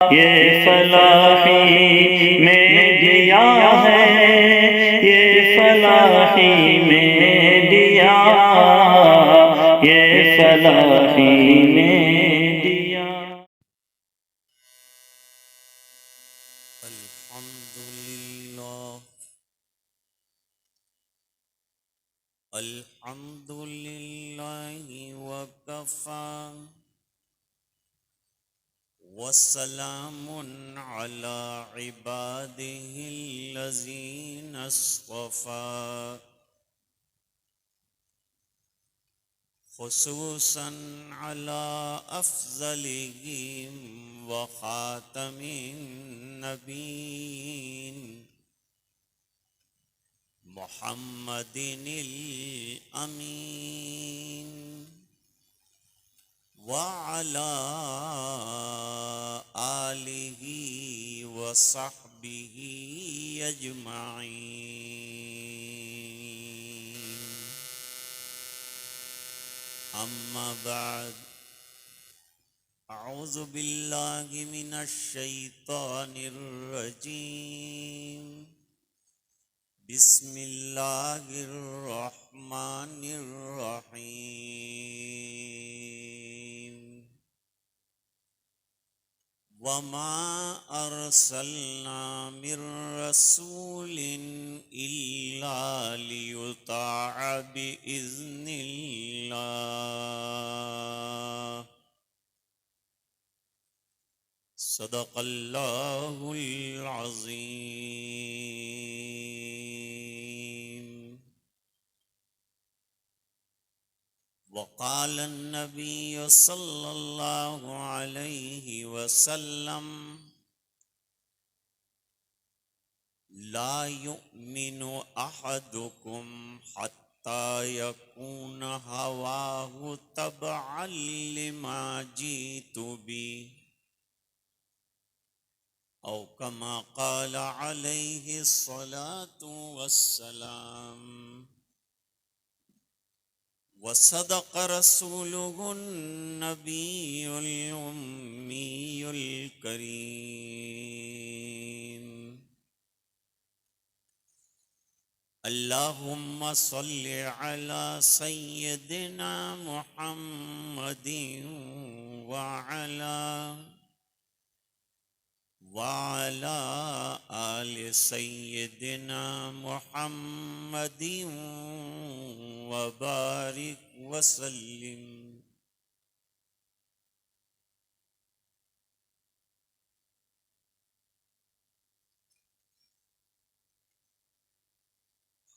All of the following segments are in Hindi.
ये फलाही में दिया है, ये फलाही में दिया, ये फलाही में दिया। अल्हम्दुलिल्लाह अल्हम्दुलिल्लाहि वकफ़ा वस्सलामुन अला इबादिहिल्लज़ीना इस्तफ़ा खुसूसन अला अफ़ज़लिहिम व ख़ातमिन नबीन मुहम्मदिनिल अमीन व अला आलिहि व सहबिहि अजमाइन। अम्मा बाद, अऊज़ु बिल्लाहि मिनश शैतानिर रजीम। बिस्मिल्लाहिर रहमानिर रहीम। वमा अरसलना मिर रसूलिन इल्ला लियुताअ बिइज़्निल्लाह। सदक़ल्लाहुल अज़ीम। वक़ाल नबी सल्लल्लाहु अलैहि वसल्लम ला युमिनु अहदुकुम हत्ता यकून हवाहु तबअन लिमा जीतु बि औ कमा क़ाल अलैहि स्सलातु वस्सलाम। वसदक़ रसूलुहुन नबियुल उम्मियुल करीम। अल्लाहुम्मा सल्लि अला सय्यिदिना मुहम्मदिन व अला आलि सय्यिदिना मुहम्मदिन व बारिक वसल्लिम।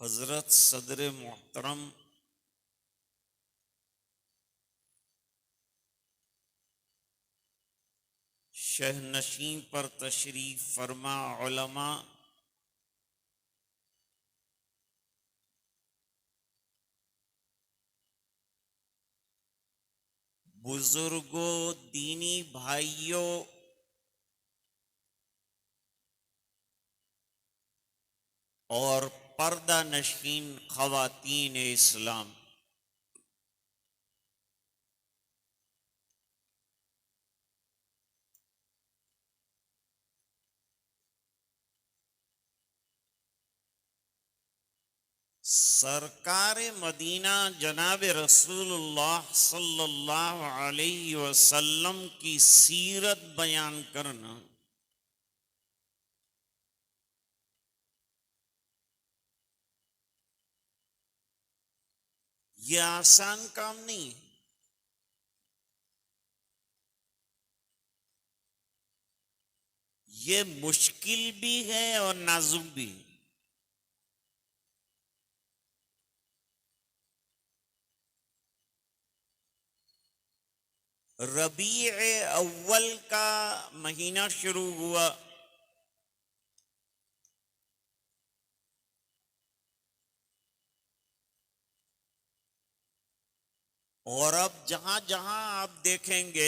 हज़रत सदर मोहतरम शहनशीं पर तशरीफ फरमा उलमा, बुजुर्गों, दीनी भाइयों और पर्दा नशीन ख़वातीन इस्लाम, सरकार मदीना जनाब रसूलुल्लाह सल्लल्लाहु अलैहि वसल्लम की सीरत बयान करना यह आसान काम नहीं है। ये मुश्किल भी है और नाजुक भी है। रबीए अव्वल का महीना शुरू हुआ और अब जहां जहां आप देखेंगे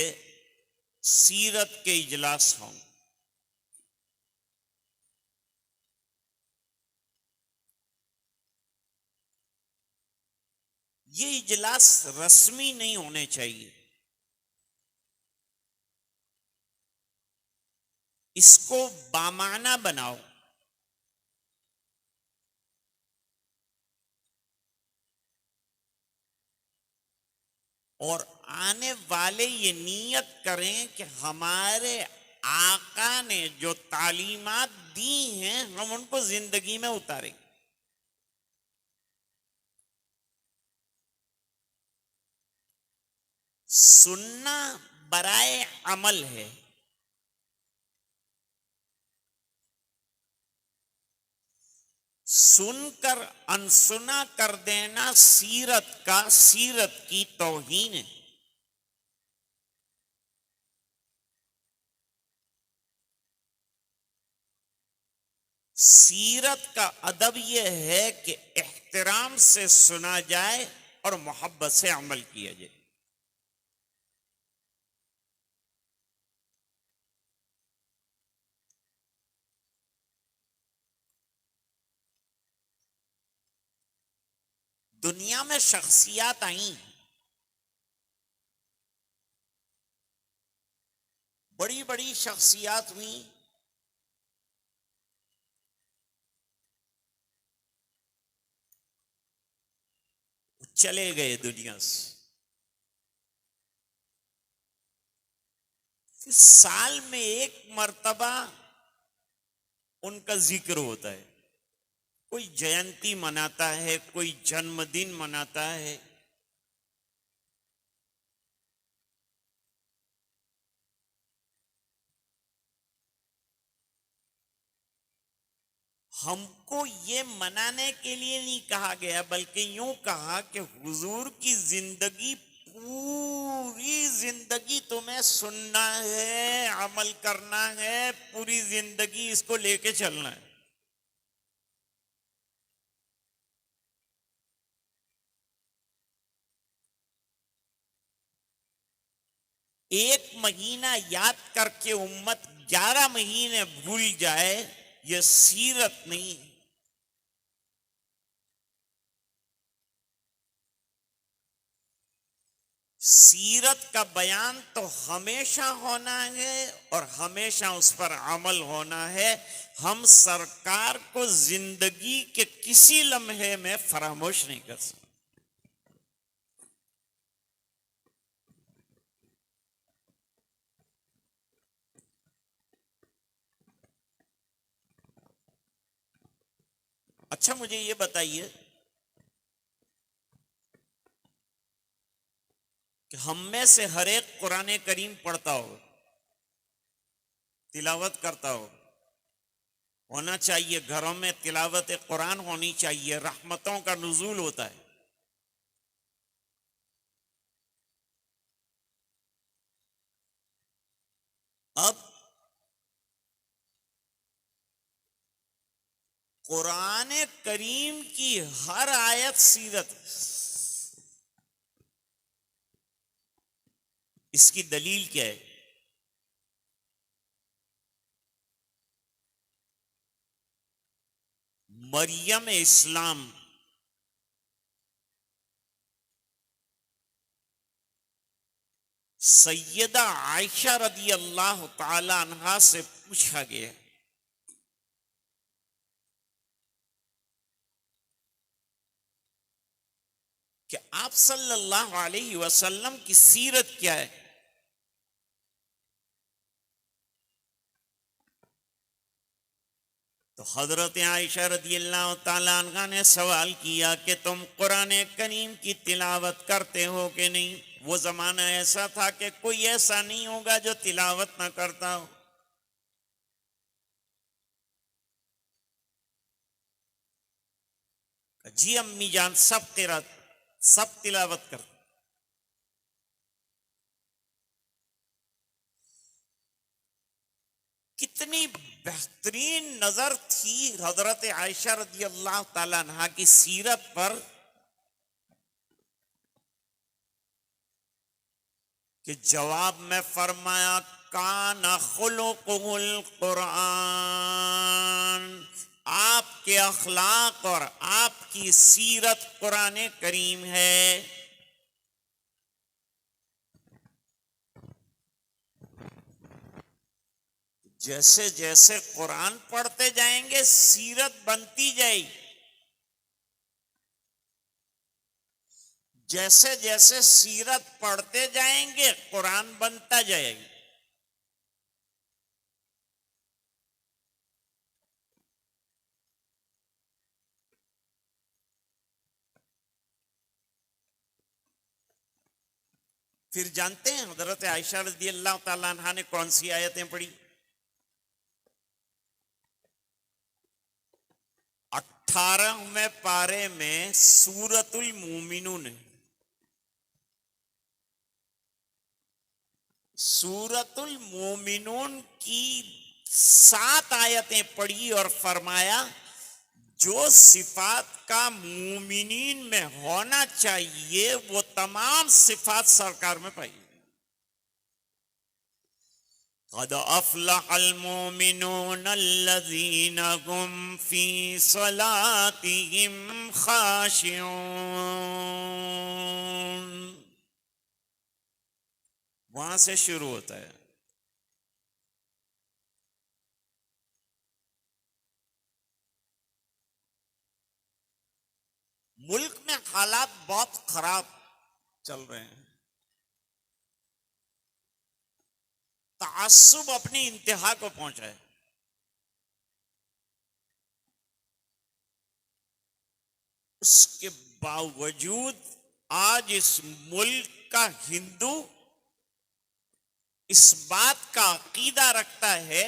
सीरत के इजलास होंगे। ये इजलास रस्मी नहीं होने चाहिए। इसको बामाना बनाओ। और आने वाले ये नियत करें कि हमारे आका ने जो तालीमात दी हैं हम उनको जिंदगी में उतारें। सुनना बराए अमल है, सुनकर अनसुना कर देना सीरत की तौहीन है। सीरत का अदब यह है कि एहतराम से सुना जाए और मोहब्बत से अमल किया जाए। दुनिया में शख्सियात आई, बड़ी बड़ी शख्सियात हुई, चले गए दुनिया से। फिर साल में एक मर्तबा उनका जिक्र होता है। कोई जयंती मनाता है, कोई जन्मदिन मनाता है। हमको ये मनाने के लिए नहीं कहा गया, बल्कि यूं कहा कि हुजूर की जिंदगी, पूरी जिंदगी तुम्हें सुनना है, अमल करना है, पूरी जिंदगी इसको लेके चलना है। एक महीना याद करके उम्मत 11 महीने भूल जाए, यह सीरत नहीं। सीरत का बयान तो हमेशा होना है और हमेशा उस पर अमल होना है। हम सरकार को जिंदगी के किसी लम्हे में फरामोश नहीं कर सकते। अच्छा, मुझे ये बताइए कि हम में से हर एक कुरान करीम पढ़ता हो, तिलावत करता हो, होना चाहिए। घरों में तिलावत कुरान होनी चाहिए, रहमतों का नुज़ूल होता है। अब कुरान करीम की हर आयत सीरत, इसकी दलील क्या है? मरियम इस्लाम सैयदा आयशा रदी अल्लाह ताला अन्हा से पूछा गया कि आप सल्लल्लाहु अलैहि वसल्लम की सीरत क्या है। तो हजरत आयशा रदी अल्लाह ताला अन्हा ने सवाल किया कि तुम कुरान करीम की तिलावत करते हो कि नहीं? वो जमाना ऐसा था कि कोई ऐसा नहीं होगा जो तिलावत ना करता हो। जी अम्मी जान, सब तिलावत करते। कितनी बेहतरीन नजर थी हजरत आयशा रदी अल्लाह ताला अन्हा की सीरत पर कि जवाब में फरमाया, काना खुलुकुल कुरान, आपके अखलाक और आपकी सीरत कुरान करीम है। जैसे जैसे कुरान पढ़ते जाएंगे सीरत बनती जाएगी, जैसे जैसे सीरत पढ़ते जाएंगे कुरान बनता जाएगा। फिर जानते हैं हजरत आयशा रज़ी अल्लाह ताला अन्हा ने कौन सी आयतें पढ़ी? 18वें पारे में सूरतुल मोमिनून, सूरतुल मोमिनून की 7 आयतें पढ़ी और फरमाया जो सिफात का मोमिनीन में होना चाहिए वो तमाम सिफात सरकार में पाई। क़द अफ़लहल मोमिनून अल्लज़ीना हुम फ़ी सलातिहिम ख़ाशिऊन। वहां से शुरू होता है। मुल्क में हालात बहुत खराब चल रहे हैं, तआस्सुब अपनी इंतहा को पहुंचा है। उसके बावजूद आज इस मुल्क का हिंदू इस बात का अकीदा रखता है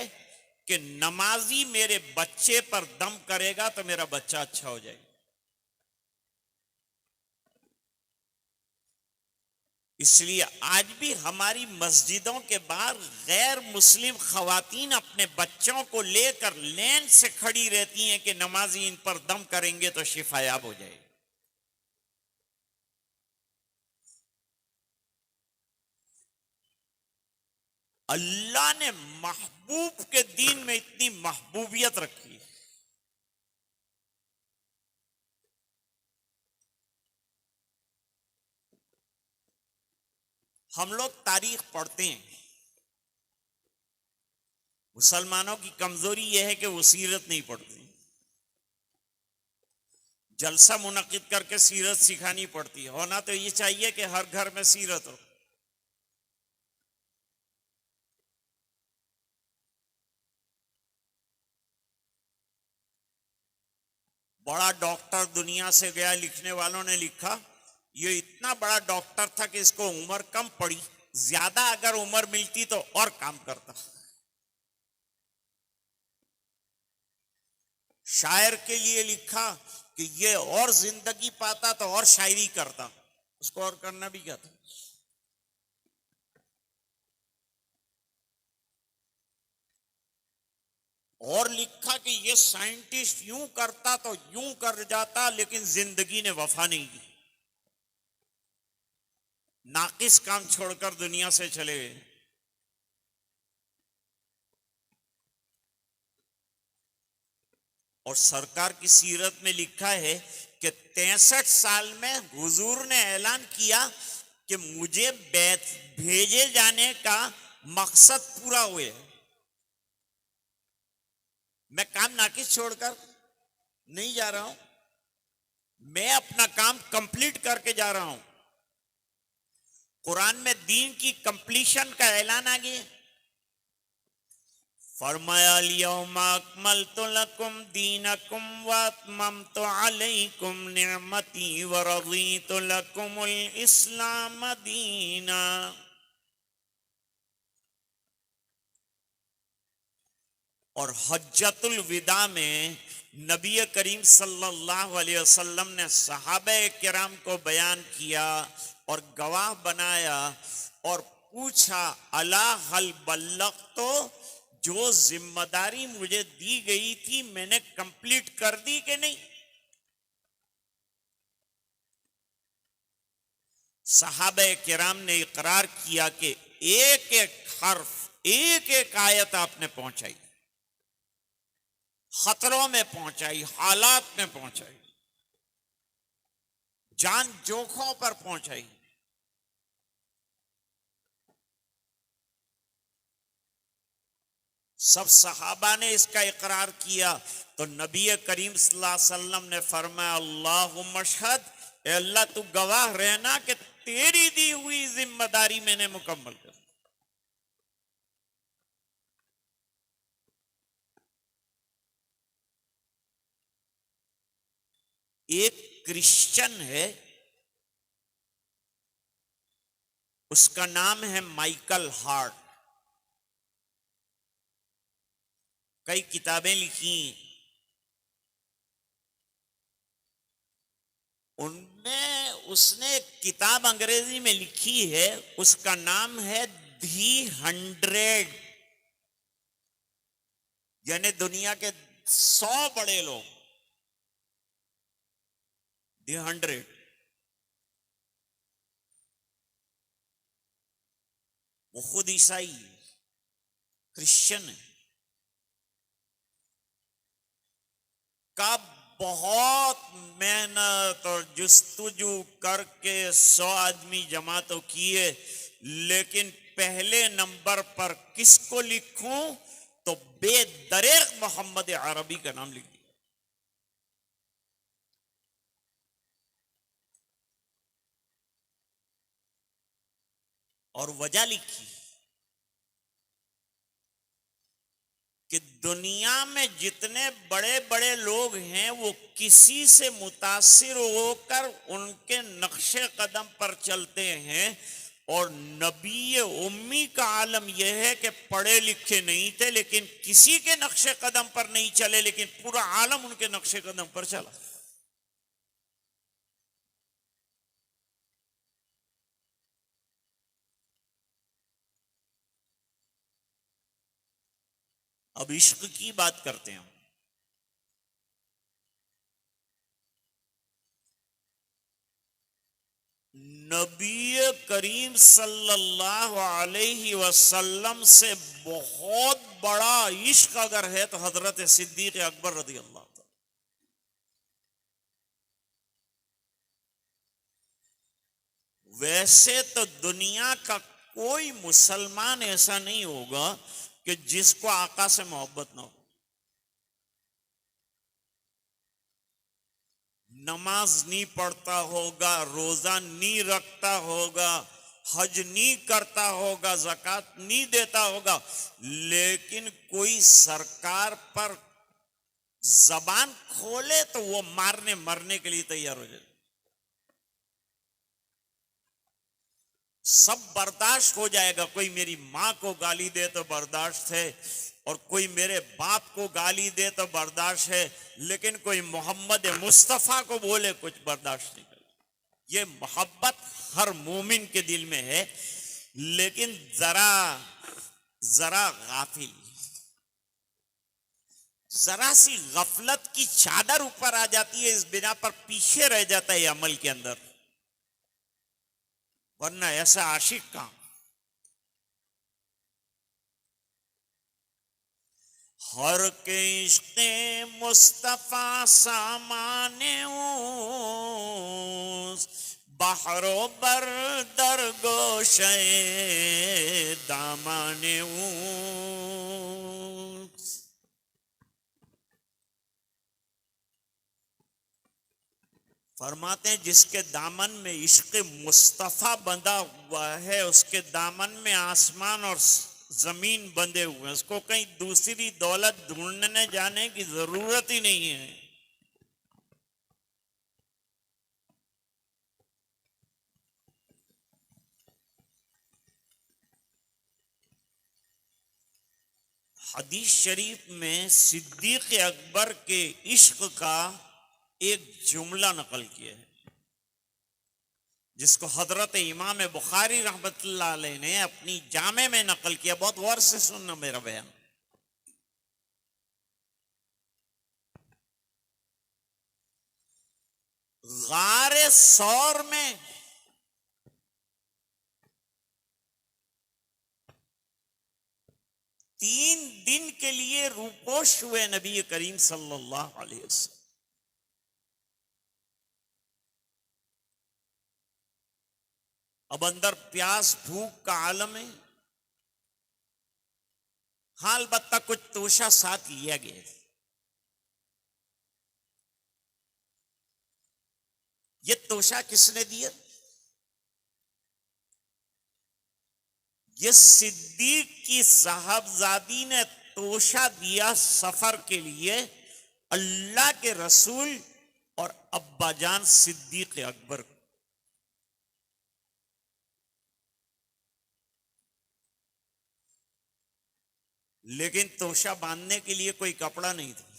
कि नमाजी मेरे बच्चे पर दम करेगा तो मेरा बच्चा अच्छा हो जाएगा। इसलिए आज भी हमारी मस्जिदों के बाहर गैर मुस्लिम खवातीन अपने बच्चों को लेकर लेन से खड़ी रहती हैं कि नमाजी इन पर दम करेंगे तो शिफायाब हो जाए। अल्लाह ने महबूब के दीन में इतनी महबूबियत रखी है। हम लोग तारीख पढ़ते हैं, मुसलमानों की कमजोरी यह है कि वो सीरत नहीं पढ़ती। जलसा मुनक्किद करके सीरत सिखानी पड़ती है। होना तो ये चाहिए कि हर घर में सीरत हो। बड़ा डॉक्टर दुनिया से गया, लिखने वालों ने लिखा ये इतना बड़ा डॉक्टर था कि इसको उम्र कम पड़ी, ज्यादा अगर उम्र मिलती तो और काम करता। शायर के लिए लिखा कि ये और जिंदगी पाता तो और शायरी करता, उसको और करना भी क्या था। और लिखा कि ये साइंटिस्ट यूं करता तो यूं कर जाता, लेकिन जिंदगी ने वफा नहीं की, नाकिस काम छोड़कर दुनिया से चले गए। और सरकार की सीरत में लिखा है कि 63 साल में हुजूर ने ऐलान किया कि मुझे भेजे जाने का मकसद पूरा हुए, मैं काम नाकिस छोड़कर नहीं जा रहा हूं, मैं अपना काम कंप्लीट करके जा रहा हूं। कुरान में दीन की कंप्लीशन का ऐलान आ गया। फरमाया यौमा अकमलतु लकुम दीनकुम व अतममतु अलैकुम निअमती व रज़ीतु लकुमुल इस्लाम दीना। और हज्जतुल विदा में नबी करीम सल्लल्लाहु अलैहि वसल्लम ने सहाबे किराम को बयान किया और गवाह बनाया और पूछा अला हल बल्लग, तो जो जिम्मेदारी मुझे दी गई थी मैंने कंप्लीट कर दी कि नहीं। सहाबे किराम ने इकरार किया कि एक एक हर्फ, एक एक आयत आपने पहुंचाई, खतरों में पहुंचाई, हालात में पहुंचाई, जान जोखों पर पहुंचाई। सब सहाबा ने इसका इकरार किया। तो नबी करीम सल्लल्लाहु अलैहि वसल्लम ने फरमाया, अल्लाहुम्मा अशहद, ए अल्लाह तू गवाह रहना कि तेरी दी हुई जिम्मेदारी मैंने मुकम्मल कर। एक क्रिश्चियन है, उसका नाम है माइकल हार्ट। कई किताबें लिखी, उनमें उसने एक किताब अंग्रेजी में लिखी है, उसका नाम है दी 100, यानी दुनिया के 100 बड़े लोग, दी 100। वो खुद ईसाई क्रिश्चियन है। का बहुत मेहनत और जुस्तुजू करके 100 आदमी जमा तो किए, लेकिन पहले नंबर पर किसको लिखूं तो बेदरेक मोहम्मद अरबी का नाम लिख दिया। और वजह लिखी कि दुनिया में जितने बड़े बड़े लोग हैं वो किसी से मुतासिर होकर उनके नक्शे कदम पर चलते हैं, और नबी उम्मी का आलम यह है कि पढ़े लिखे नहीं थे लेकिन किसी के नक्शे कदम पर नहीं चले, लेकिन पूरा आलम उनके नक्शे कदम पर चला। अब इश्क की बात करते हैं। नबी करीम सल्लल्लाहु अलैहि वसल्लम से बहुत बड़ा इश्क अगर है तो हजरत सिद्दीक अकबर रज़ी अल्लाह ताला। वैसे तो दुनिया का कोई मुसलमान ऐसा नहीं होगा कि जिसको आका से मोहब्बत ना हो। नमाज नहीं पढ़ता होगा, रोजा नहीं रखता होगा, हज नहीं करता होगा, ज़कात नहीं देता होगा, लेकिन कोई सरकार पर जबान खोले तो वो मारने मरने के लिए तैयार हो जाए। सब बर्दाश्त हो जाएगा। कोई मेरी माँ को गाली दे तो बर्दाश्त है, और कोई मेरे बाप को गाली दे तो बर्दाश्त है, लेकिन कोई मोहम्मद मुस्तफ़ा को बोले कुछ बर्दाश्त नहीं करे। ये मोहब्बत हर मोमिन के दिल में है, लेकिन जरा जरा गाफिल, जरा सी गफलत की चादर ऊपर आ जाती है, इस बिना पर पीछे रह जाता है अमल के अंदर, वरना ऐसा आशिक का हर के इश्क़े मुस्तफ़ा सामाने बहरो बर दर गोशे दामाने। फरमाते हैं जिसके दामन में इश्क़ मुस्तफ़ा बंधा हुआ है, उसके दामन में आसमान और जमीन बंधे हुए हैं, उसको कहीं दूसरी दौलत ढूंढने जाने की जरूरत ही नहीं है। हदीस शरीफ में सिद्दीक अकबर के इश्क का एक जुमला नकल किया है, जिसको हजरत इमाम बुखारी रहमतुल्लाह अलैह ने अपनी जामे में नकल किया। बहुत गौर से सुनना मेरा बयान। गारे सौर में तीन दिन के लिए रूपोश हुए नबी करीम सल्लल्लाहु अलैहि वसल्लम। अब अंदर प्यास भूख का आलम है, हाँ अलबत्ता कुछ तोशा साथ लिया गया। ये तोशा किसने दिया? ये सिद्दीक की साहबजादी ने तोशा दिया सफर के लिए अल्लाह के रसूल और अब्बाजान सिद्दीक अकबर को। लेकिन तोशा बांधने के लिए कोई कपड़ा नहीं था।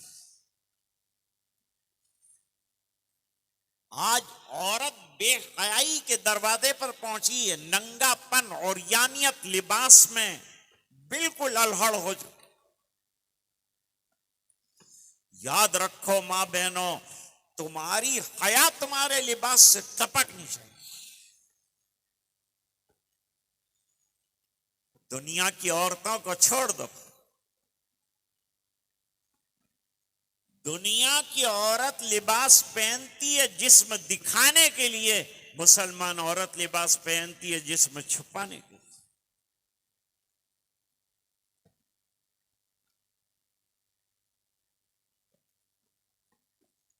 आज औरत बेहयाई के दरवाजे पर पहुंची है, नंगापन और यानियत लिबास में बिल्कुल अलहड़ हो चुकी। याद रखो मां बहनों, तुम्हारी हया तुम्हारे लिबास से टपकनी चाहिए। दुनिया की औरतों को छोड़ दो। दुनिया की औरत लिबास पहनती है जिस्म दिखाने के लिए, मुसलमान औरत लिबास पहनती है जिस्म छुपाने के लिए।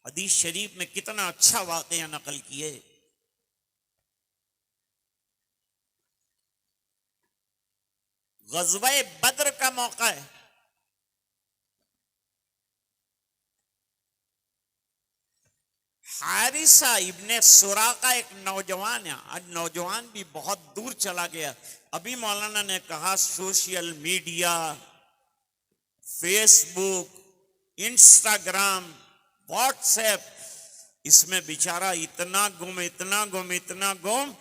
हदीस शरीफ में कितना अच्छा वाकया नकल किए। गज़वे बद्र का मौका है। हारिसा इब्ने सुराका एक नौजवान है। आज नौजवान भी बहुत दूर चला गया। अभी मौलाना ने कहा social media, Facebook, Instagram, WhatsApp, इसमें बेचारा इतना गुम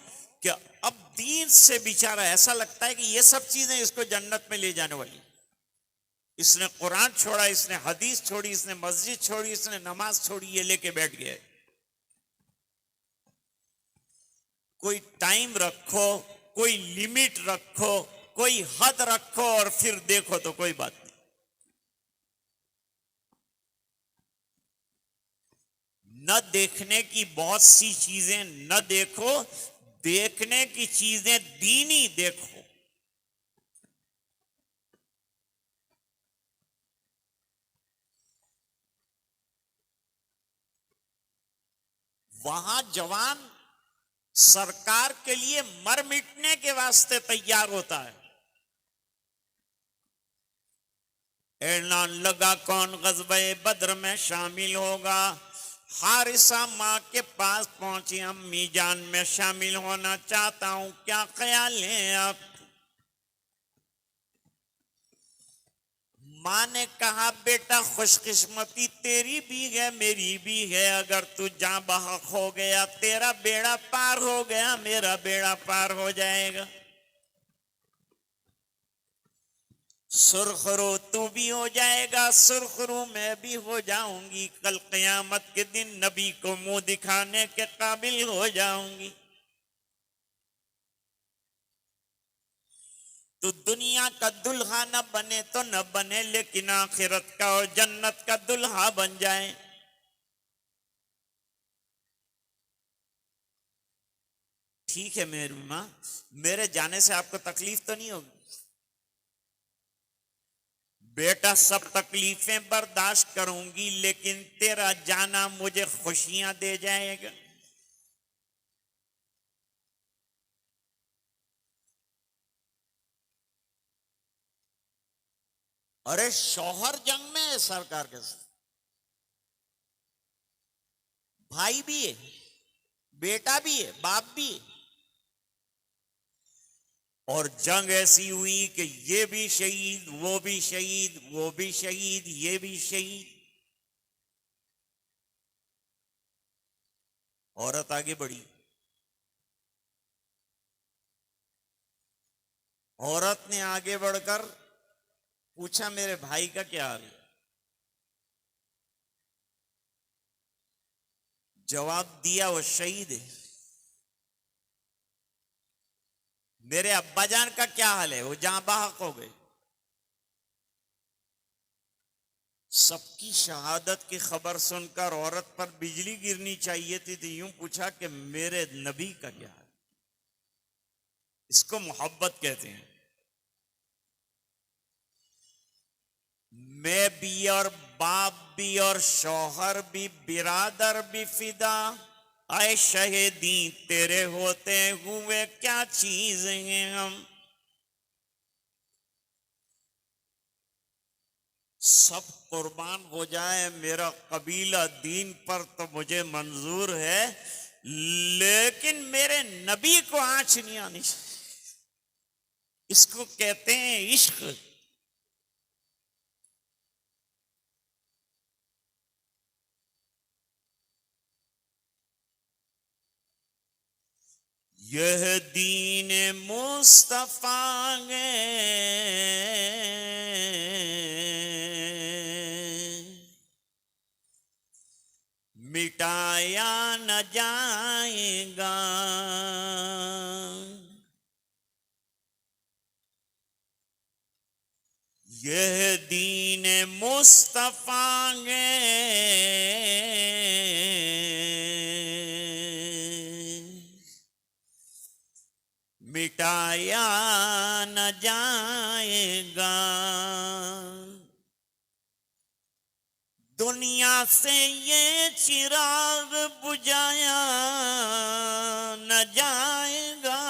कि अब दीन से बेचारा ऐसा लगता है कि ये सब चीजें इसको जन्नत में ले जाने वाली। इसने कुरान छोड़ा, इसने हदीस छोड़ी, इसने मस्जिद छोड़ी, इसने नमाज छोड़ी, ये लेके बैठ गया। कोई टाइम रखो, कोई लिमिट रखो, कोई हद रखो और फिर देखो तो कोई बात नहीं। न देखने की बहुत सी चीजें न देखो, देखने की चीजें दीनी देखो। वहां जवान सरकार के लिए मर मिटने के वास्ते तैयार होता है। ऐलान लगा कौन ग़ज़वे बद्र में शामिल होगा। हारिसा माँ के पास पहुंची, अम्मी जान में शामिल होना चाहता हूं, क्या ख्याल है आप? माँ ने कहा बेटा खुशकिस्मती तेरी भी है मेरी भी है, अगर तू जां बहक हो गया तेरा बेड़ा पार हो गया, मेरा बेड़ा पार हो जाएगा। सुरखरू तू भी हो जाएगा, सुरखरू मैं भी हो जाऊंगी, कल क़यामत के दिन नबी को मुंह दिखाने के काबिल हो जाऊंगी। तो दुनिया का दुल्हा न बने तो न बने, लेकिन आखिरत का और जन्नत का दुल्हा बन जाए। ठीक है मेरी माँ, मेरे जाने से आपको तकलीफ तो नहीं होगी? बेटा सब तकलीफें बर्दाश्त करूंगी, लेकिन तेरा जाना मुझे खुशियां दे जाएगा। अरे शौहर जंग में है सरकार के साथ, भाई भी है, बेटा भी है, बाप भी है, और जंग ऐसी हुई कि ये भी शहीद, वो भी शहीद, वो भी शहीद, ये भी शहीद। औरत आगे बढ़ी। औरत ने आगे बढ़कर पूछा मेरे भाई का क्या हाल है? जवाब दिया वो शहीद है। मेरे अब्बाजान का क्या हाल है? वो जहां बहक हो गए। सबकी शहादत की खबर सुनकर औरत पर बिजली गिरनी चाहिए थी, तो यूं पूछा कि मेरे नबी का क्या हाल? इसको मोहब्बत कहते हैं। भाई और बाप भी और शौहर भी बिरादर भी फिदा, आए शहीदी तेरे होते हुए क्या चीज हैं हम। सब कुर्बान हो जाए मेरा कबीला दीन पर तो मुझे मंजूर है, लेकिन मेरे नबी को आंच नहीं आनी चाहिए। इसको कहते हैं इश्क। यह दीन मुस्तफा मिटाया न जाएगा। यह दीन मुस्तफा मिटाया न जाएगा। दुनिया से ये चिराग बुझाया न जाएगा।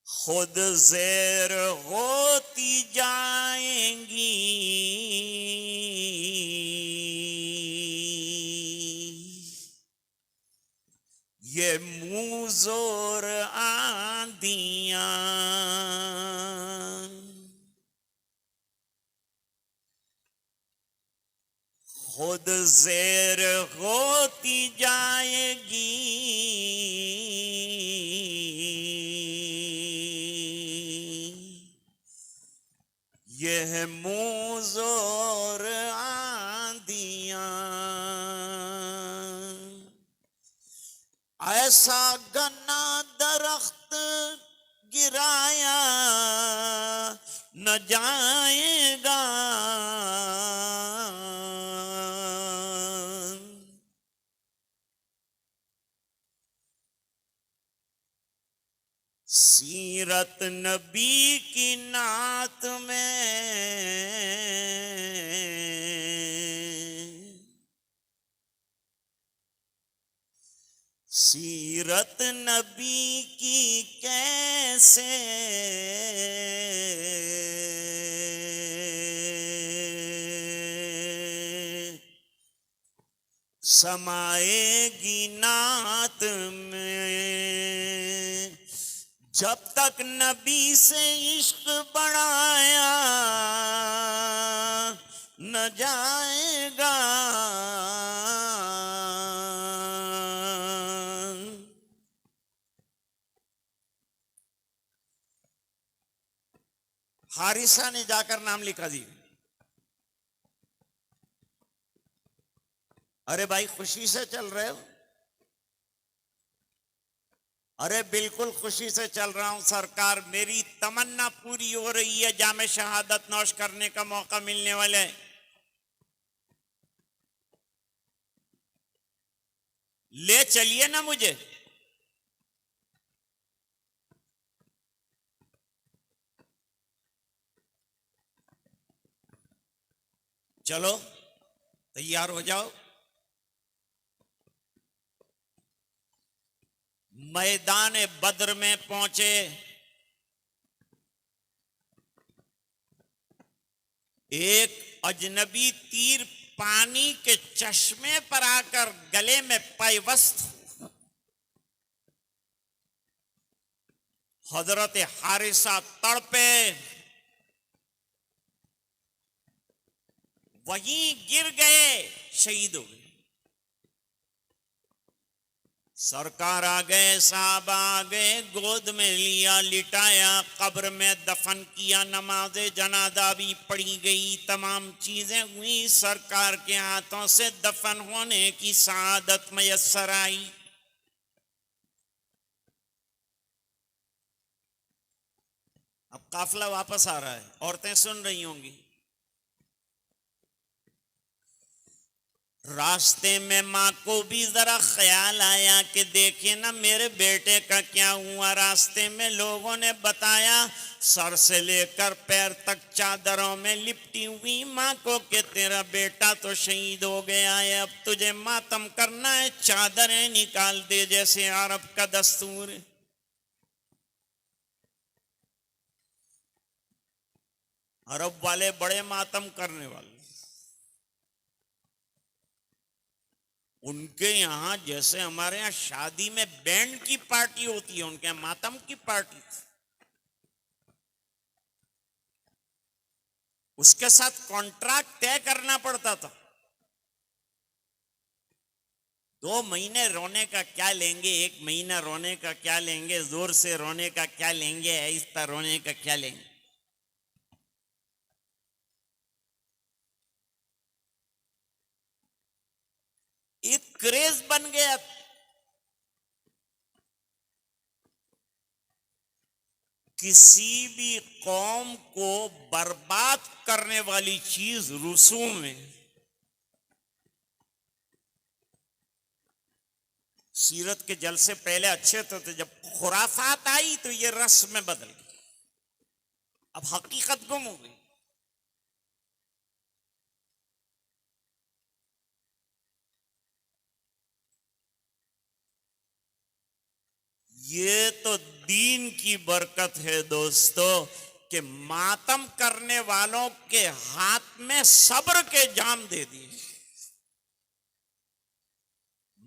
खुद ज़ेर होती जाएंगी ये मुज़ोर आंधियां। खुद ज़ेर होती जाएगी यह मुज़ोर आंधियां। ऐसा गन्ना दरख्त गिराया न जाएगा। सीरत नबी की नात में सीरत नबी की कैसे समाएगी नात में। जब तक नबी से इश्क बढ़ाया न जाएगा। हारिसा ने जाकर नाम लिखा दी। अरे भाई खुशी से चल रहे हो? अरे बिल्कुल खुशी से चल रहा हूं सरकार, मेरी तमन्ना पूरी हो रही है, जामे शहादत नौश करने का मौका मिलने वाला है। ले चलिए ना मुझे। चलो तैयार हो जाओ। मैदान बद्र में पहुंचे। एक अजनबी तीर पानी के चश्मे पर आकर गले में पैवस्त। हजरत हारिसा तड़पे, वहीं गिर गए, शहीद हो गए। सरकार आ गए, साहबा आ गए, गोद में लिया, लिटाया, कब्र में दफन किया, नमाज़े जनाजा भी पढ़ी गई, तमाम चीजें हुई। सरकार के हाथों से दफन होने की सआदत मयस्सर आई। अब काफिला वापस आ रहा है, औरतें सुन रही होंगी। रास्ते में माँ को भी जरा ख्याल आया कि देखे ना मेरे बेटे का क्या हुआ। रास्ते में लोगों ने बताया सर से लेकर पैर तक चादरों में लिपटी हुई माँ को कि तेरा बेटा तो शहीद हो गया है, अब तुझे मातम करना है, चादरें निकाल दे जैसे अरब का दस्तूर है। अरब वाले बड़े मातम करने वाले, उनके यहाँ जैसे हमारे यहाँ शादी में बैंड की पार्टी होती है, उनके यहाँ मातम की पार्टी। उसके साथ कॉन्ट्रैक्ट तय करना पड़ता था। 2 महीने रोने का क्या लेंगे, 1 महीना रोने का क्या लेंगे, जोर से रोने का क्या लेंगे, आहिस्ता रोने का क्या लेंगे। एक क्रेज बन गया। किसी भी कौम को बर्बाद करने वाली चीज रसूम है। सीरत के जलसे पहले अच्छे थे, जब खुराफात आई तो ये रस्म में बदल गई, अब हकीकत गुम हो गई। ये तो दीन की बरकत है दोस्तों कि मातम करने वालों के हाथ में सब्र के जाम दे दिए।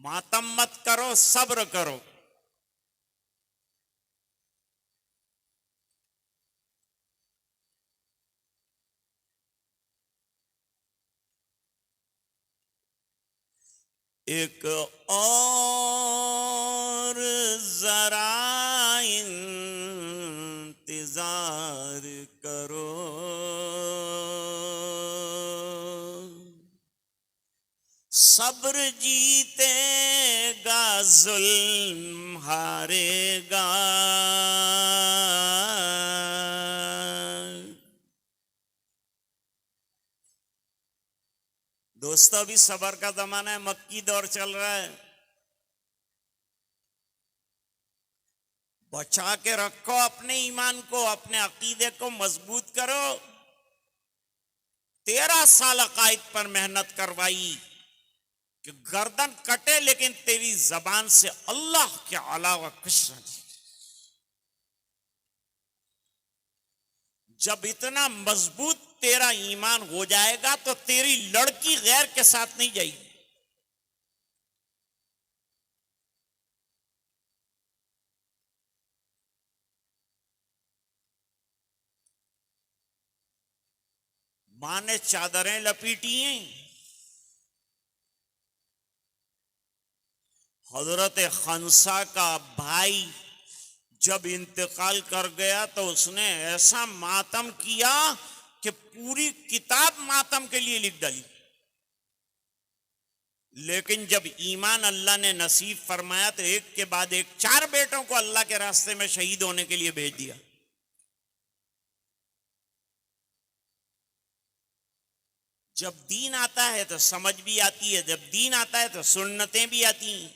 मातम मत करो, सब्र करो। एक और जरा इंतजार करो, सब्र जीतेगा, जुल्म हारेगा। दोस्तों अभी सबर का जमाना है, मक्की दौर चल रहा है। बचा के रखो अपने ईमान को, अपने अकीदे को मजबूत करो। 13 साल अकायद पर मेहनत करवाई कि गर्दन कटे लेकिन तेरी जबान से अल्लाह के अलावा कुछ नहीं। जब इतना मजबूत तेरा ईमान हो जाएगा तो तेरी लड़की गैर के साथ नहीं जाएगी। मां ने चादरें लपेटी हैं। हजरत खंसा का भाई जब इंतकाल कर गया तो उसने ऐसा मातम किया कि पूरी किताब मातम के लिए लिख डाली। लेकिन जब ईमान अल्लाह ने नसीब फरमाया तो एक के बाद एक 4 बेटों को अल्लाह के रास्ते में शहीद होने के लिए भेज दिया। जब दीन आता है तो समझ भी आती है, जब दीन आता है तो सुन्नतें भी आती हैं,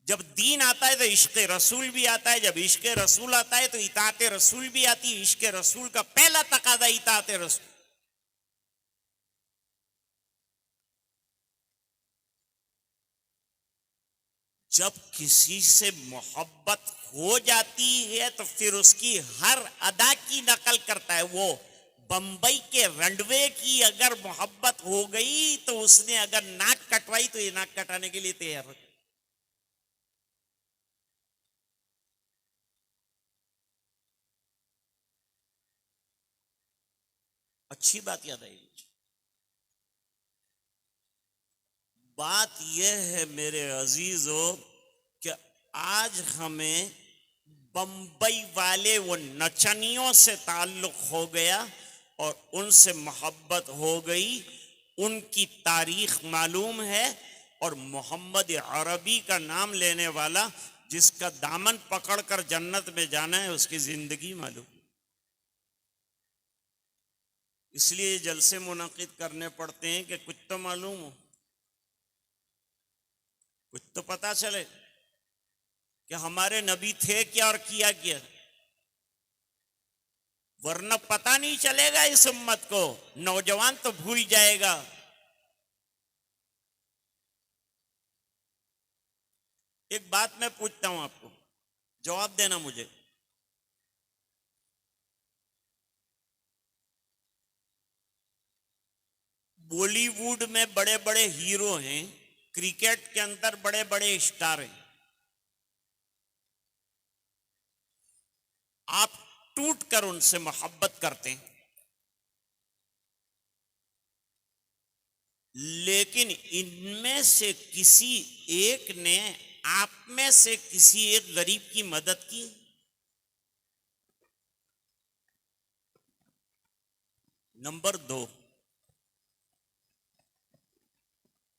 जब दीन आता है तो इश्क रसूल भी आता है, जब इश्क रसूल आता है तो इताअत रसूल भी आती है। इश्क रसूल का पहला तकादा इताअत रसूल। जब किसी से मोहब्बत हो जाती है तो फिर उसकी हर अदा की नकल करता है। वो बंबई के रंडवे की अगर मोहब्बत हो गई तो उसने अगर नाक कटवाई तो ये नाक कटाने के लिए तैयार हो। अच्छी बात याद आई। बात यह है मेरे अजीजों कि आज हमें बंबई वाले वो नचनियों से ताल्लुक हो गया और उनसे मोहब्बत हो गई। उनकी तारीख मालूम है और मोहम्मद अरबी का नाम लेने वाला जिसका दामन पकड़कर जन्नत में जाना है उसकी जिंदगी मालूम। इसलिए जलसे मुनाकिद करने पड़ते हैं कि कुछ तो मालूम हो, कुछ तो पता चले कि हमारे नबी थे क्या और किया क्या। वरना पता नहीं चलेगा इस उम्मत को, नौजवान तो भूल जाएगा। एक बात मैं पूछता हूं आपको, जवाब देना मुझे। बॉलीवुड में बड़े बड़े हीरो हैं, क्रिकेट के अंदर बड़े बड़े स्टार हैं, आप टूट कर उनसे मोहब्बत करते हैं, लेकिन इनमें से किसी एक ने आप में से किसी एक गरीब की मदद की? नंबर 2,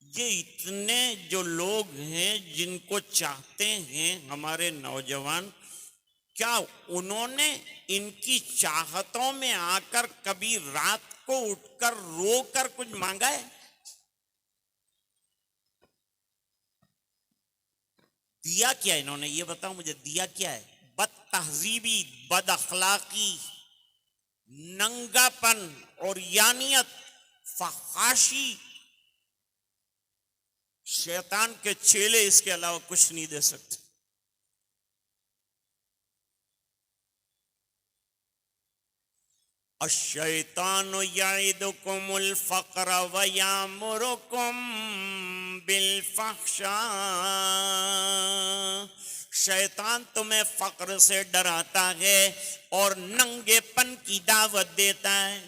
ये इतने जो लोग हैं जिनको चाहते हैं हमारे नौजवान, क्या उन्होंने इनकी चाहतों में आकर कभी रात को उठकर रोकर कुछ मांगा है? दिया क्या इन्होंने, ये बताओ मुझे, दिया क्या है? बद तहजीबी, बद अखलाकी, नंगापन और यानियत, फहाशी। शैतान के चेले इसके अलावा कुछ नहीं दे सकते। अश्शैतानु यईदुकुमुल फ़क़्र व यामुरुकुम बिल फ़हशा। शैतान तुम्हें फक्र से डराता है और नंगेपन की दावत देता है।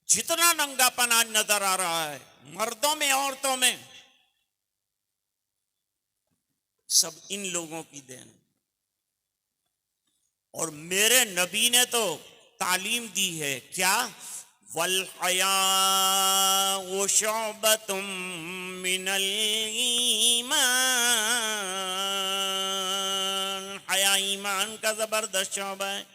जितना नंगापन आज नजर आ रहा है मर्दों में औरतों में, सब इन लोगों की देन। और मेरे नबी ने तो तालीम दी है क्या? वल हयाउ शुअबतुम मिनल ईमान। हया ईमान का जबरदस्त शौबा है।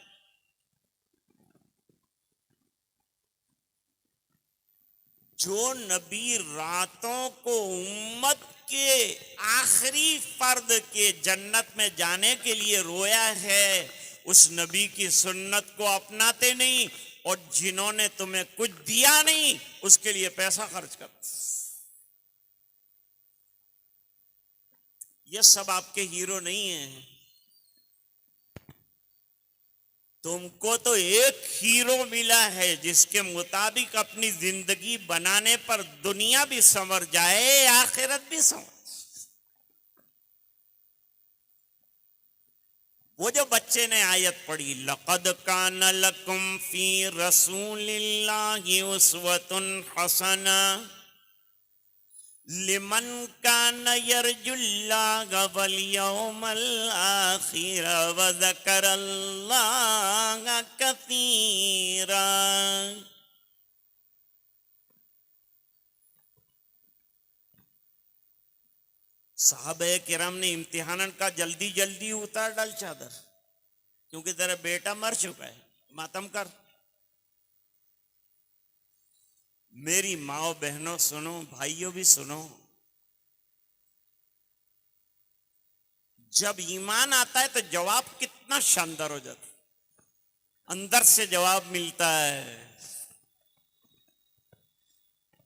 जो नबी रातों को उम्मत के आखिरी फर्द के जन्नत में जाने के लिए रोया है, उस नबी की सुन्नत को अपनाते नहीं, और जिन्होंने तुम्हें कुछ दिया नहीं उसके लिए पैसा खर्च कर। ये सब आपके हीरो नहीं हैं। तुमको तो एक हीरो मिला है जिसके मुताबिक अपनी जिंदगी बनाने पर दुनिया भी संवर जाए, आखिरत भी संवर। वो जो बच्चे ने आयत पढ़ी, लक़द कान लकुम फी रसूलिल्लाहि उस्वतुन हसना लिमन कान यरजुल्लाह वल यौमल आखिर व ज़करल्लाह कसीरा। साहबे किराम ने इम्तिहान का जल्दी जल्दी उतार डाल चादर, क्योंकि तेरा बेटा मर चुका है, मातम कर। मेरी माओ बहनों सुनो, भाइयों भी सुनो, जब ईमान आता है तो जवाब कितना शानदार हो जाता है, अंदर से जवाब मिलता है।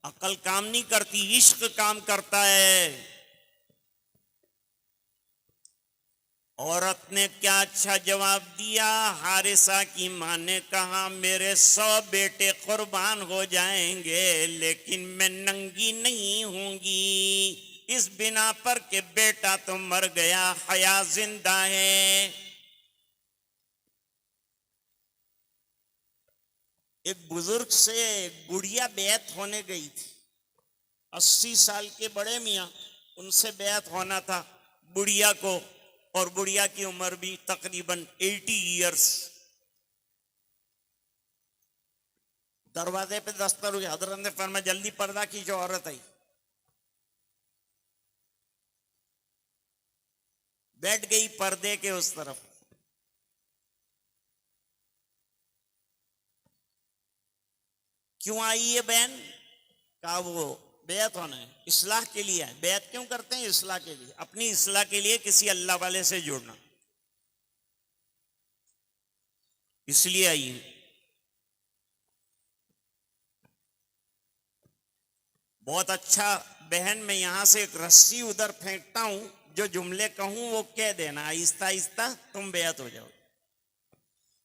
अकल काम नहीं करती, इश्क काम करता है। औरत ने क्या अच्छा जवाब दिया। हारिसा की मां ने कहा, मेरे 100 बेटे कुर्बान हो जाएंगे लेकिन मैं नंगी नहीं होंगी, इस बिना पर कि बेटा तो मर गया, हया जिंदा है। एक बुजुर्ग से गुड़िया बैत होने गई थी, 80 साल के बड़े मियाँ, उनसे बैत होना था बुढ़िया को, और बुढ़िया की उम्र भी तकरीबन 80 इयर्स। दरवाजे पे दस्तक हुई, हजरत ने फरमाया जल्दी पर्दा कीजिए, औरत आई, बैठ गई पर्दे के उस तरफ। क्यों आई ये बैन? का वो बेअत होना है, इस्लाह के लिए है। बेअत क्यों करते हैं? इस्लाह के लिए, अपनी इस्लाह के लिए किसी अल्लाह वाले से जुड़ना, इसलिए आई है। बहुत अच्छा बहन, मैं यहां से एक रस्सी उधर फेंकता हूं, जो जुमले कहूं वो कह देना, आहिस्ता आहिस्ता तुम बेअत हो जाओ।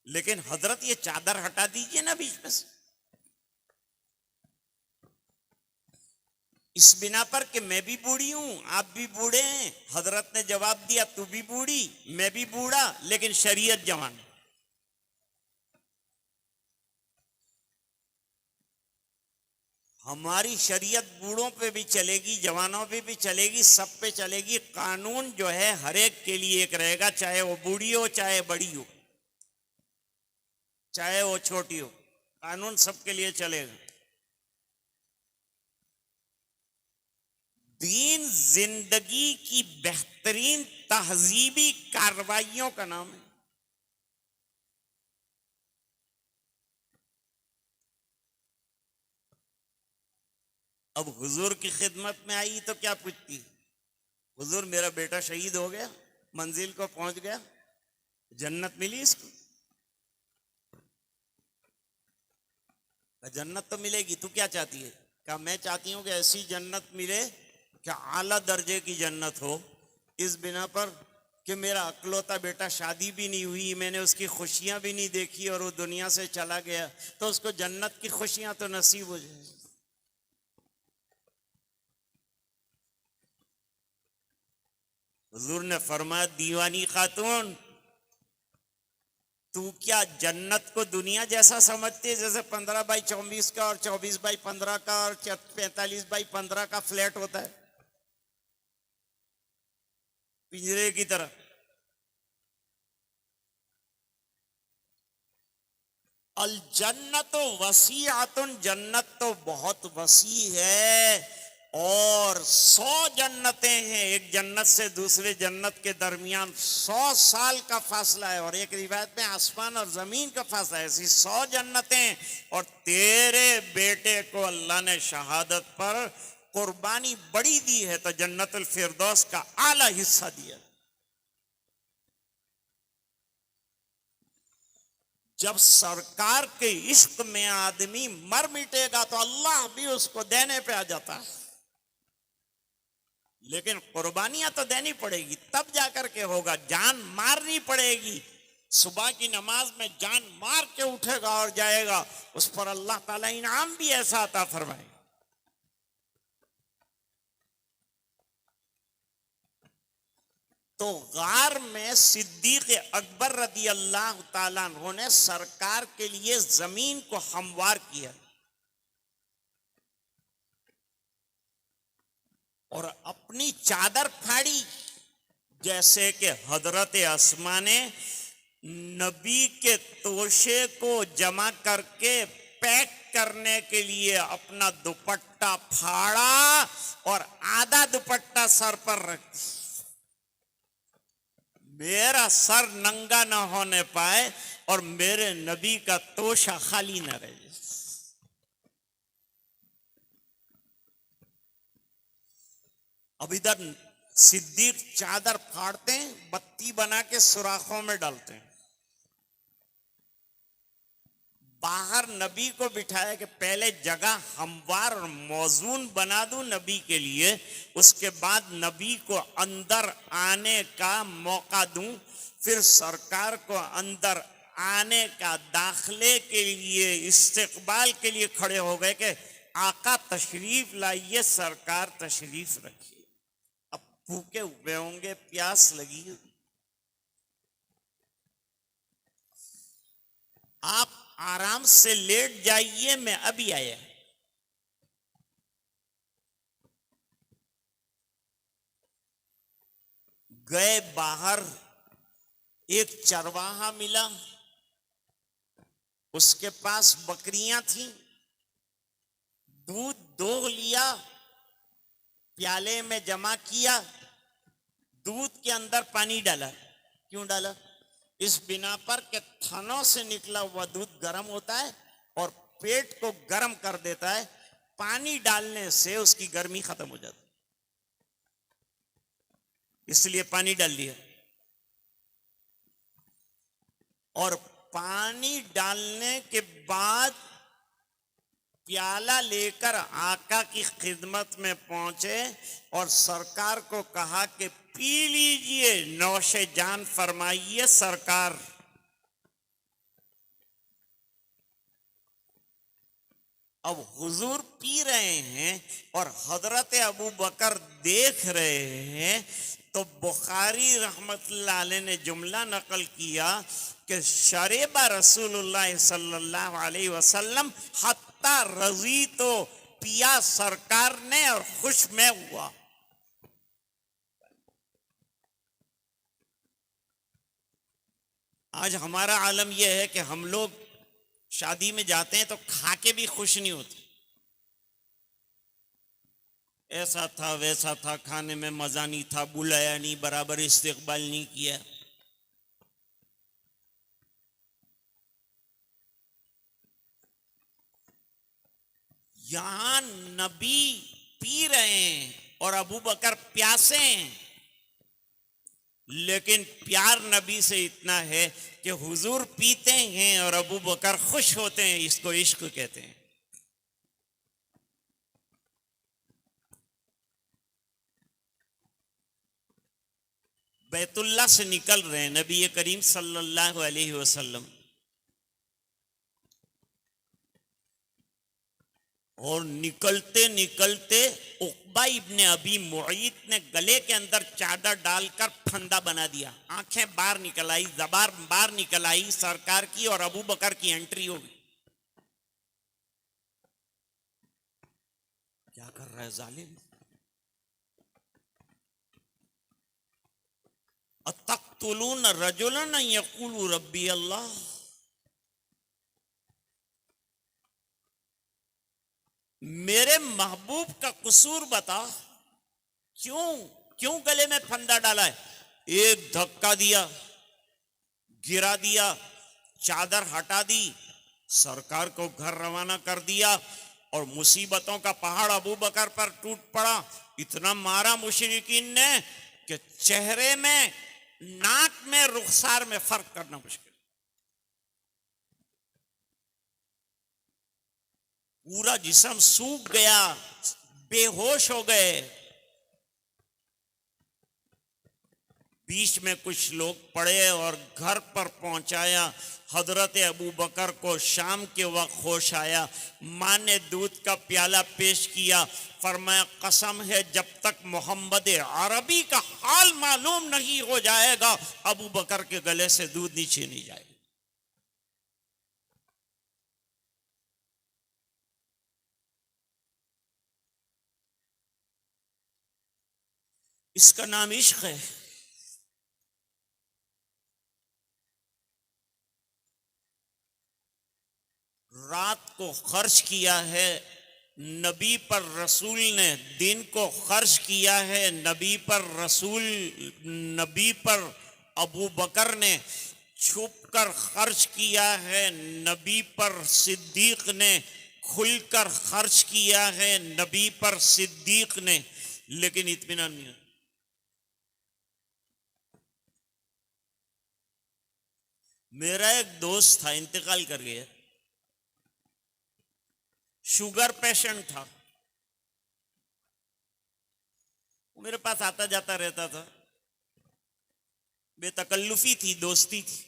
लेकिन हजरत ये चादर हटा दीजिए ना बीच में से, इस बिना पर कि मैं भी बूढ़ी हूं, आप भी बूढ़े हैं। हजरत ने जवाब दिया, तू भी बूढ़ी, मैं भी बूढ़ा, लेकिन शरीयत जवान है। हमारी शरीयत बूढ़ों पे भी चलेगी, जवानों पे भी चलेगी, सब पे चलेगी। कानून जो है हर एक के लिए एक रहेगा, चाहे वो बूढ़ी हो, चाहे बड़ी हो, चाहे वो छोटी हो, कानून सबके लिए चलेगा। दीन जिंदगी की बेहतरीन तहजीबी कार्रवाइयों का नाम है। अब हुजूर की खिदमत में आई तो क्या पूछती? हुजूर मेरा बेटा शहीद हो गया, मंजिल को पहुंच गया, जन्नत मिली इसको? जन्नत तो मिलेगी, तू क्या चाहती है? क्या मैं चाहती हूं कि ऐसी जन्नत मिले कि आला दर्जे की जन्नत हो, इस बिना पर कि मेरा अकलौता बेटा, शादी भी नहीं हुई, मैंने उसकी खुशियां भी नहीं देखी और वो दुनिया से चला गया, तो उसको जन्नत की खुशियां तो नसीब हो जाए। हुजूर ने फरमाया, दीवानी खातून, तू क्या जन्नत को दुनिया जैसा समझती है, जैसे 15x24 का और 24x15 का और 45x15 का फ्लैट होता है, पिंजरे की तरह? अल जन्नत वसीअतुन, जन्नत तो बहुत वसी है, और 100 जन्नतें हैं, एक जन्नत से दूसरे जन्नत के दरमियान 100 साल का फासला है, और एक रिवायत में आसमान और जमीन का फासला है। ऐसी 100 जन्नतें, और तेरे बेटे को अल्लाह ने शहादत पर कुर्बानी बड़ी दी है, तो जन्नतुल फिरदौस का आला हिस्सा दिया। जब सरकार के इश्क में आदमी मर मिटेगा तो अल्लाह भी उसको देने पे आ जाता है, लेकिन कुर्बानियां तो देनी पड़ेगी, तब जाकर के होगा। जान मारनी पड़ेगी, सुबह की नमाज में जान मार के उठेगा और जाएगा, उस पर अल्लाह ताला इनाम भी ऐसा अता फरमाएगा। तो गार में सिद्दीक अकबर रदी अल्लाह ताला अन्हु ने सरकार के लिए जमीन को हमवार किया और अपनी चादर फाड़ी, जैसे कि हजरत अस्मा ने नबी के तोशे को जमा करके पैक करने के लिए अपना दुपट्टा फाड़ा और आधा दुपट्टा सर पर रख दिया, मेरा सर नंगा ना होने पाए और मेरे नबी का तोशा खाली न रहे। अब इधर सिद्दीक चादर फाड़ते हैं, बत्ती बना के सुराखों में डालते हैं, बाहर नबी को बिठाया कि पहले जगह हमवार और मौजून बना दूं नबी के लिए, उसके बाद नबी को अंदर आने का मौका दूं, फिर सरकार को अंदर आने का, दाखले के लिए, इस्तेकबाल के लिए खड़े हो गए कि आका तशरीफ लाइए, सरकार तशरीफ रखिए। अब भूखे हुए होंगे, प्यास लगी, आप आराम से लेट जाइए, मैं अभी आया। गए बाहर, एक चरवाहा मिला, उसके पास बकरियां थीं, दूध दो लिया, प्याले में जमा किया, दूध के अंदर पानी डाला। क्यों डाला? इस बिना पर कि थनों से निकला हुआ दूध गर्म होता है और पेट को गर्म कर देता है, पानी डालने से उसकी गर्मी खत्म हो जाती, इसलिए पानी डाल दिया। और पानी डालने के बाद प्याला लेकर आका की खिदमत में पहुंचे और सरकार को कहा कि पी लीजिए, नौशे जान फरमाइए सरकार। अब हुजूर पी रहे हैं और हजरत अबू बकर देख रहे हैं, तो बुखारी रहमतुल्लाह अलैह ने जुमला नकल किया कि शरीबा रसूलुल्लाह सल्लल्लाहु अलैहि वसल्लम हत्ता रजी, तो पिया सरकार ने और खुश मैं हुआ। आज हमारा आलम यह है कि हम लोग शादी में जाते हैं तो खा के भी खुश नहीं होते, ऐसा था वैसा था, खाने में मजा नहीं था, बुलाया नहीं, बराबर इस्तेकबाल नहीं किया। यहां नबी पी रहे हैं और अबू बकर प्यासे हैं, लेकिन प्यार नबी से इतना है कि हुजूर पीते हैं और अबू बकर खुश होते हैं, इसको इश्क कहते हैं। बैतुल्ला से निकल रहे हैं नबी करीम सल्लल्लाहु अलैहि वसल्लम, और निकलते निकलते उक़बा इब्ने अबी मुईत ने गले के अंदर चादर डालकर फंदा बना दिया, आंखें बाहर निकल आई, ज़बान बाहर निकल आई सरकार की, और अबू बकर की एंट्री हो गई। क्या कर रहा है जालिम? अतक़्तुलून रजुलन यक़ूलु रब्बी अल्लाह, मेरे महबूब का कसूर बता, क्यों गले में फंदा डाला है? एक धक्का दिया, गिरा दिया, चादर हटा दी, सरकार को घर रवाना कर दिया, और मुसीबतों का पहाड़ अबू बकर पर टूट पड़ा। इतना मारा मुशरिकीन ने कि चेहरे में, नाक में, रुखसार में फर्क करना मुश्किल, पूरा जिस्म सूख गया, बेहोश हो गए। बीच में कुछ लोग पड़े और घर पर पहुंचाया। हजरत अबू बकर को शाम के वक्त होश आया, माँ ने दूध का प्याला पेश किया, फरमाया कसम है जब तक मोहम्मद अरबी का हाल मालूम नहीं हो जाएगा, अबू बकर के गले से दूध नीचे नहीं जाएगा। इसका नाम इश्क है। रात को खर्च किया है नबी पर रसूल ने, दिन को खर्च किया है नबी पर रसूल, नबी पर अबू बकर ने, छुप कर खर्च किया है नबी पर सिद्दीक ने, खुलकर खर्च किया है नबी पर सिद्दीक ने, लेकिन इत्मीनान नहीं। मेरा एक दोस्त था, इंतकाल कर गया, शुगर पेशेंट था, वो मेरे पास आता जाता रहता था, बेतकल्लुफी थी, दोस्ती थी।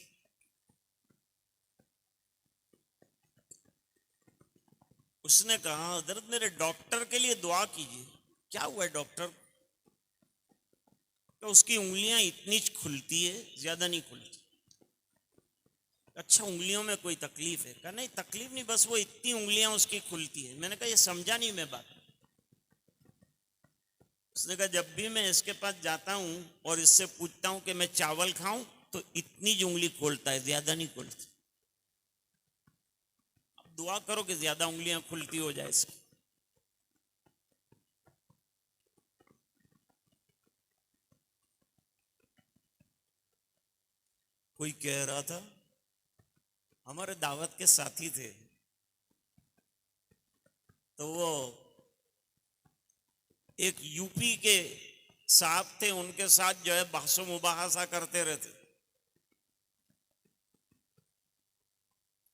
उसने कहा हजरत मेरे डॉक्टर के लिए दुआ कीजिए। क्या हुआ है डॉक्टर? तो उसकी उंगलियां इतनी खुलती है, ज्यादा नहीं खुलती। अच्छा उंगलियों में कोई तकलीफ है? कहा नहीं तकलीफ नहीं, बस वो इतनी उंगलियां उसकी खुलती है। मैंने कहा ये समझा नहीं मैं बात। उसने कहा जब भी मैं इसके पास जाता हूं और इससे पूछता हूं कि मैं चावल खाऊं तो इतनी जो उंगली खोलता है, ज्यादा नहीं खोलती। अब दुआ करो कि ज्यादा उंगलियां खुलती हो जाए इसकी। कोई कह रहा था, हमारे दावत के साथी थे, तो वो एक यूपी के साहब थे, उनके साथ जो है बहसो मुबाहसा करते रहते।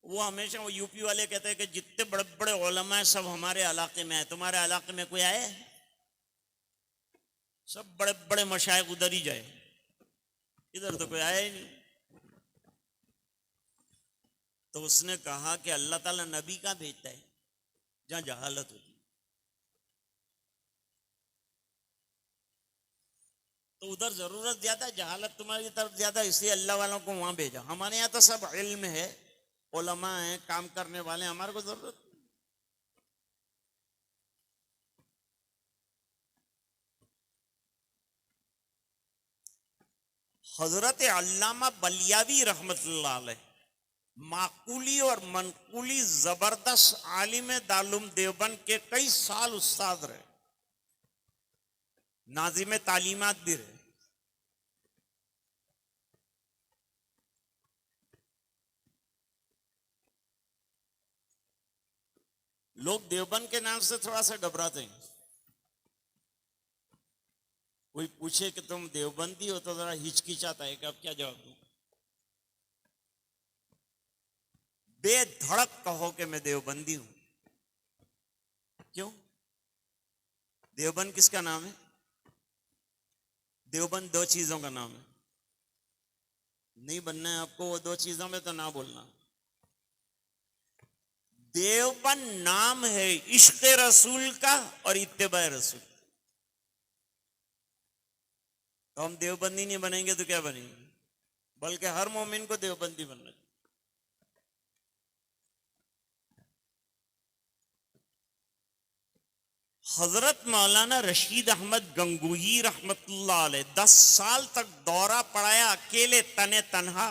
वो हमेशा वो यूपी वाले कहते हैं कि जितने बड़े बड़े उलमा है सब हमारे इलाके में है, तुम्हारे इलाके में कोई आए? सब बड़े बड़े मशाइख उधर ही जाए, इधर तो कोई आया ही नहीं। तो उसने कहा कि अल्लाह ताला नबी का भेजता है जहां जहालत होती, तो उधर जरूरत ज्यादा, जहालत तुम्हारी तरफ ज्यादा, इसलिए अल्लाह वालों को वहां भेजा। हमारे यहाँ तो सब इल्म है, उलमा है, काम करने वाले, हमारे को जरूरत। हजरत अल्लामा बलियावी रहमतुल्लाह अलैह माकूली और मनकूली जबरदस्त आलिम दारुल देवबंद के कई साल उस्ताद रहे, नाजिम तालीमात भी रहे। लोग देवबंद के नाम से थोड़ा सा घबराते हैं। कोई पूछे कि तुम देवबंदी हो तो जरा हिचकिचाता है कि अब क्या जवाब दूं। बेधड़क कहो कि मैं देवबंदी हूं। क्यों? देवबंद किसका नाम है? देवबंद दो चीजों का नाम है। नहीं बनना है आपको वो दो चीजों में तो ना बोलना। देवबंद नाम है इश्क रसूल का और इत्तेबा रसूल। तो हम देवबंदी नहीं बनेंगे तो क्या बनेंगे? बल्कि हर मोमिन को देवबंदी बनना चाहिए। हजरत मौलाना रशीद अहमद गंगोही रहमतुल्लाह अलैह 10 साल तक दौरा पढ़ाया, अकेले तने तन्हा,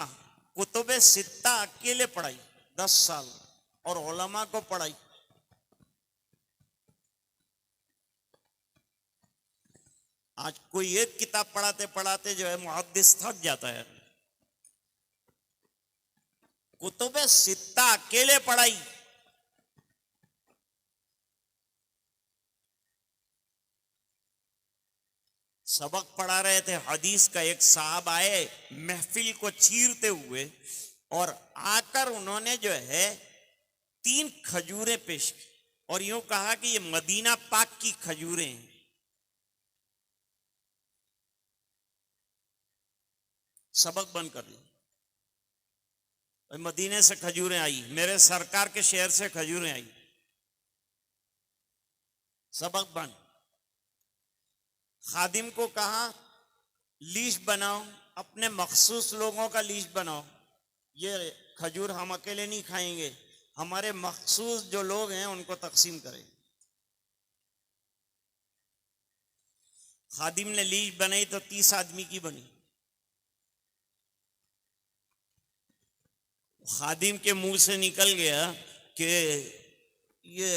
कुतुबे सित्ता अकेले पढ़ाई 10 साल, और उलमा को पढ़ाई। आज कोई एक किताब पढ़ाते पढ़ाते जो है मुहद्दिस थक जाता है। कुतुबे सित्ता अकेले पढ़ाई। सबक पढ़ा रहे थे हदीस का, एक साहब आए महफिल को चीरते हुए और आकर उन्होंने जो है 3 खजूरें पेश की और यूं कहा कि ये मदीना पाक की खजूरें हैं। सबक बंद कर दिया। मदीने से खजूरें आई, मेरे सरकार के शहर से खजूरें आई, सबक बंद। खादिम को कहा लीस्ट बनाओ, अपने मखसूस लोगों का लीस्ट बनाओ। ये खजूर हम अकेले नहीं खाएंगे, हमारे मखसूस जो लोग हैं उनको तकसीम करें। खादिम ने लीस्ट बनाई तो 30 आदमी की बनी। खादिम के मुंह से निकल गया कि ये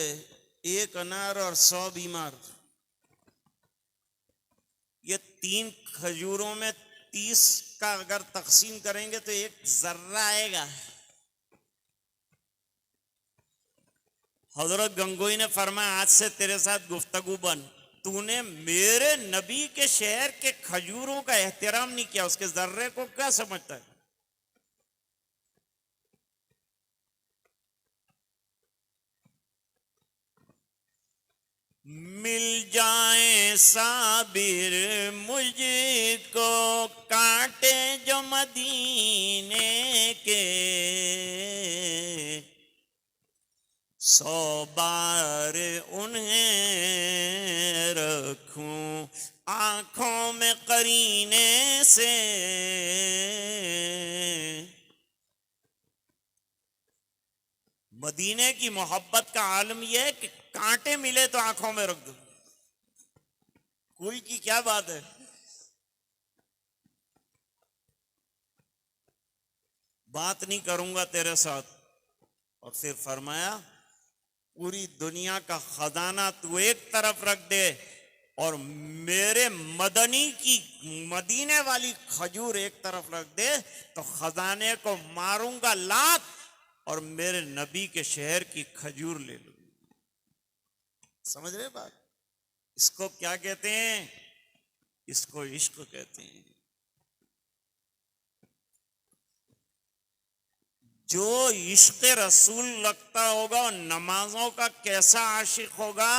1 अनार और 100 बीमार। ये 3 खजूरों में 30 का अगर तकसीम करेंगे तो 1 जर्रा आएगा। हजरत गंगोई ने फरमाया आज से तेरे साथ गुफ्तगू बंद। तूने मेरे नबी के शहर के खजूरों का एहतराम नहीं किया, उसके जर्रे को क्या समझता है? मिल जाए साबिर मुझको कांटे जो मदीने के, 100 बार उन्हें रखूं आंखों में करीने से। मदीने की मोहब्बत का आलम यह है कि कांटे मिले तो आंखों में रख दो। कुल की क्या बात है? बात नहीं करूंगा तेरे साथ। और फिर फरमाया पूरी दुनिया का खजाना तू एक तरफ रख दे और मेरे मदनी की मदीने वाली खजूर एक तरफ रख दे, तो खजाने को मारूंगा लात और मेरे नबी के शहर की खजूर ले लूंगा। समझ रहे बात? इसको क्या कहते हैं? इसको इश्क कहते हैं। जो इश्क रसूल लगता होगा और नमाजों का कैसा आशिक होगा?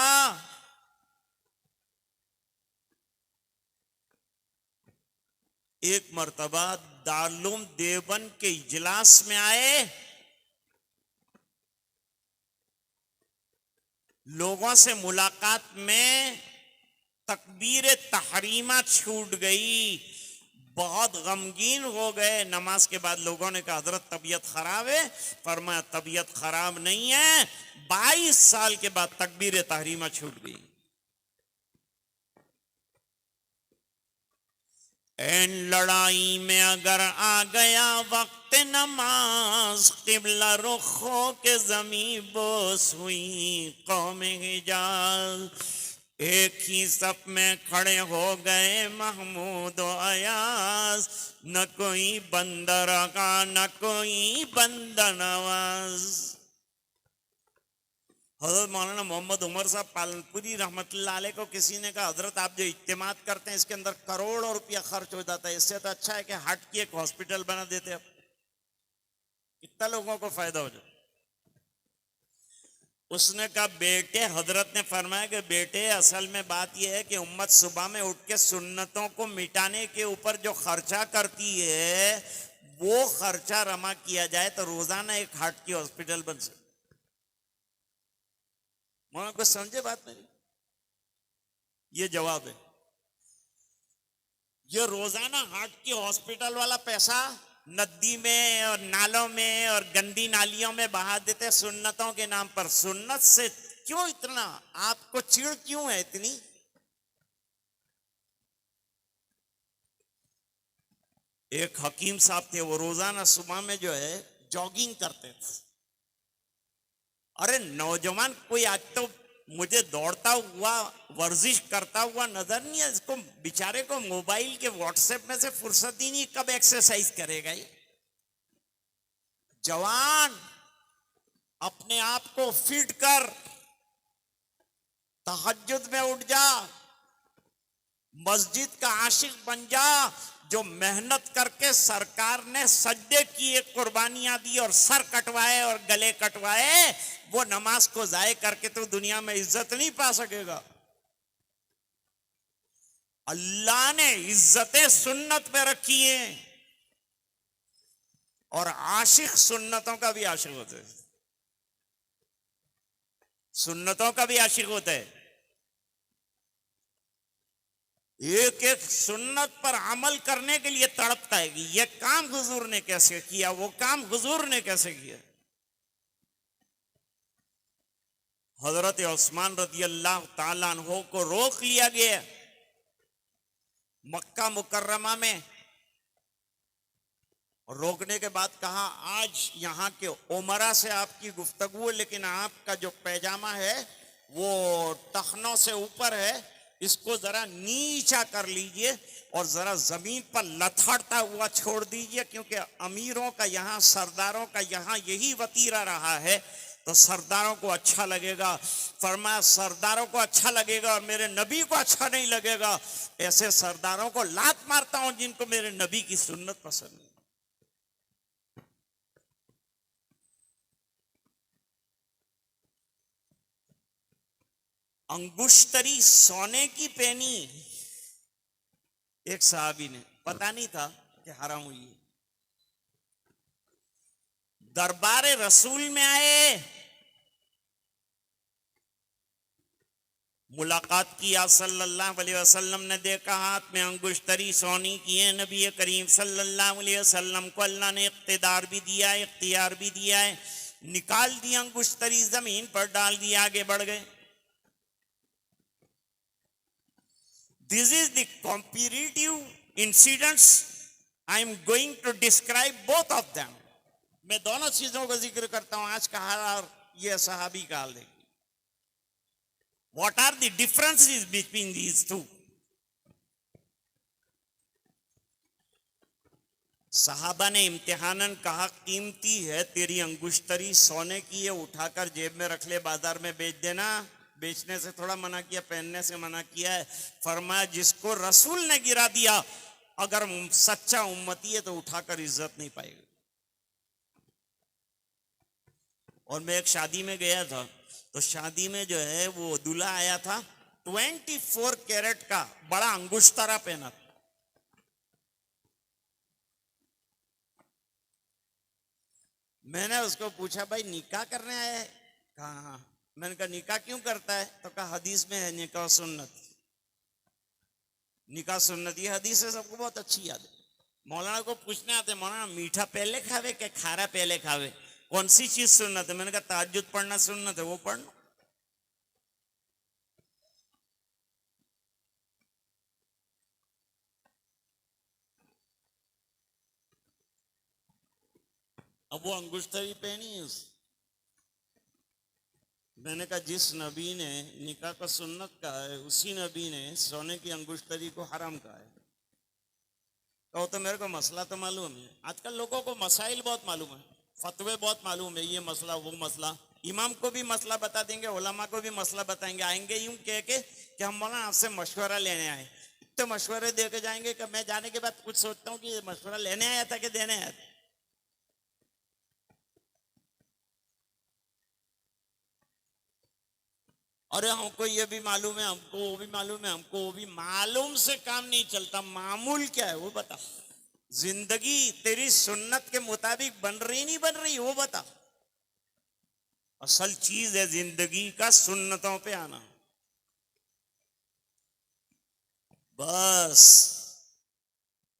एक मर्तबा दारुल देवबंद के इजलास में आए, लोगों से मुलाकात में तकबीर तहरीमा छूट गई, बहुत गमगीन हो गए। नमाज के बाद लोगों ने कहा हजरत तबीयत खराब है। फरमाया तबीयत खराब नहीं है, 22 साल के बाद तकबीर तहरीमा छूट गई। एन लड़ाई में अगर आ गया वक्त नमाज, किबला रुख हो के जमी बोस हुई कौम हिजाज। एक ही सफ में खड़े हो गए महमूद और अयाज, न कोई बंदर का न कोई बंदा नवाज। हजरत मौलाना मोहम्मद उमर साहब पालनपुरी रहमतुल्लाह अलैह को किसी ने कहा हजरत आप जो इज्तिमात करते हैं इसके अंदर करोड़ों रुपया खर्च हो जाता है, इससे तो अच्छा है कि हार्ट की एक हॉस्पिटल बना देते अब, कितना लोगों को फायदा हो जाए। उसने कहा बेटे, हजरत ने फरमाया कि बेटे असल में बात यह है कि उम्मत सुबह में उठ के सुन्नतों को मिटाने के ऊपर जो खर्चा करती है वो खर्चा रमा किया जाए तो रोजाना एक हार्ट की हॉस्पिटल बन सकती। मौलाना कुछ समझे बात मेरी? ये जवाब है। ये रोजाना हार्ट की हॉस्पिटल वाला पैसा नदी में और नालों में और गंदी नालियों में बहा देते सुन्नतों के नाम पर। सुन्नत से क्यों इतना आपको चिढ़ क्यों है इतनी? एक हकीम साहब थे, वो रोजाना सुबह में जो है जॉगिंग करते थे। अरे नौजवान कोई आज तो मुझे दौड़ता हुआ वर्जिश करता हुआ नजर नहीं है, इसको बेचारे को मोबाइल के व्हाट्सएप में से फुर्सत ही नहीं, कब एक्सरसाइज करेगा ये जवान? अपने आप को फिट कर, तहज्जुद में उठ जा, मस्जिद का आशिक बन जा। जो मेहनत करके सरकार ने सज्जे किए, कुर्बानियां दी और सर कटवाए और गले कटवाए, वो नमाज को जाए करके तो दुनिया में इज्जत नहीं पा सकेगा। अल्लाह ने इज्जतें सुन्नत में रखी है और आशिक सुन्नतों का भी आशिक होता है, सुन्नतों का भी आशिक होता है। एक एक सुन्नत पर अमल करने के लिए तड़पता है कि यह काम हुजूर ने कैसे किया, वो काम हुजूर ने कैसे किया। हजरत उस्मान रज़ी अल्लाह ताला अन्हु को रोक लिया गया मक्का मुकर्रमा में। रोकने के बाद कहा आज यहाँ के उमरा से आपकी गुफ्तगू है, लेकिन आपका जो पैजामा है वो टखनों से ऊपर है, इसको जरा नीचा कर लीजिए और जरा जमीन पर लथड़ता हुआ छोड़ दीजिए, क्योंकि अमीरों का यहाँ, सरदारों का यहाँ यही वतीरा रहा है, तो सरदारों को अच्छा लगेगा। फरमाया सरदारों को अच्छा लगेगा और मेरे नबी को अच्छा नहीं लगेगा। ऐसे सरदारों को लात मारता हूं जिनको मेरे नबी की सुन्नत पसंद है। अंगुश्तरी सोने की पहनी एक सहाबी ने, पता नहीं था कि हराम हुई है। दरबार रसूल में आए, मुलाकात किया, सल्लल्लाहु अलैहि वसल्लम ने देखा हाथ में अंगुश्तरी सोनी की है। नबी करीम सल्लल्लाहु अलैहि वसल्लम को अल्लाह ने इख्तिदार भी दिया है, इख्तियार भी दिया है। निकाल दिया अंगुश्तरी, जमीन पर डाल दिया, आगे बढ़ गए। This is the comparative incidents. I am going to describe both of them. मैं दोनों चीजों का जिक्र करता हूं, आज का हाल और ये सहाबी का हाल देखिए। What are the differences between these two? सहाबा ने इम्तिहानन कहा कीमती है तेरी अंगुश्तरी, सोने की है, उठाकर जेब में रख ले, बाजार में बेच देना, बेचने से थोड़ा मना किया, पहनने से मना किया है। फरमाया जिसको रसूल ने गिरा दिया, अगर सच्चा उम्मती है तो उठाकर इज्जत नहीं पाएगा। और मैं एक शादी में गया था, तो शादी में जो है वो दूल्हा आया था, 24 कैरेट का बड़ा अंगुष्ठारा पहना था। मैंने उसको पूछा, भाई निकाह करने आया है? कहा हाँ। मैंने कहा निकाह क्यों करता है? तो कहा हदीस में है निकाह सुन्नत। निकाह सुन्नत ये हदीस है, सबको बहुत अच्छी याद है। मौलाना को पूछने आते, मौलाना मीठा पहले खावे क्या खारा पहले खावे, कौन सी चीज सुन्नत है? मैंने कहा तहज्जुद पढ़ना सुन्नत है, वो पढ़ना। अब वो अंगुष्ठरी पहनी है उस। मैंने कहा जिस नबी ने निकाह का सुन्नत कहा है, उसी नबी ने सोने की अंगुष्ठरी को हराम कहा है। कहो तो मेरे को मसला तो मालूम है। आजकल लोगों को मसाइल बहुत मालूम है, फतवे बहुत मालूम है, ये मसला वो मसला। इमाम को भी मसला बता देंगे, उलमा को भी मसला बताएंगे। आएंगे यूं कह के कि हम मौलाना आपसे मशवरा लेने आए। इतने मशवरे दे के जाएंगे कि मैं जाने के बाद कुछ सोचता हूँ कि मशवरा लेने आया था कि देने आया था। अरे हमको ये भी मालूम है, हमको वो भी मालूम है, हमको वो भी मालूम से काम नहीं चलता। मामूल क्या है वो बता। जिंदगी तेरी सुन्नत के मुताबिक बन रही नहीं बन रही वो बता। असल चीज है जिंदगी का सुन्नतों पे आना। बस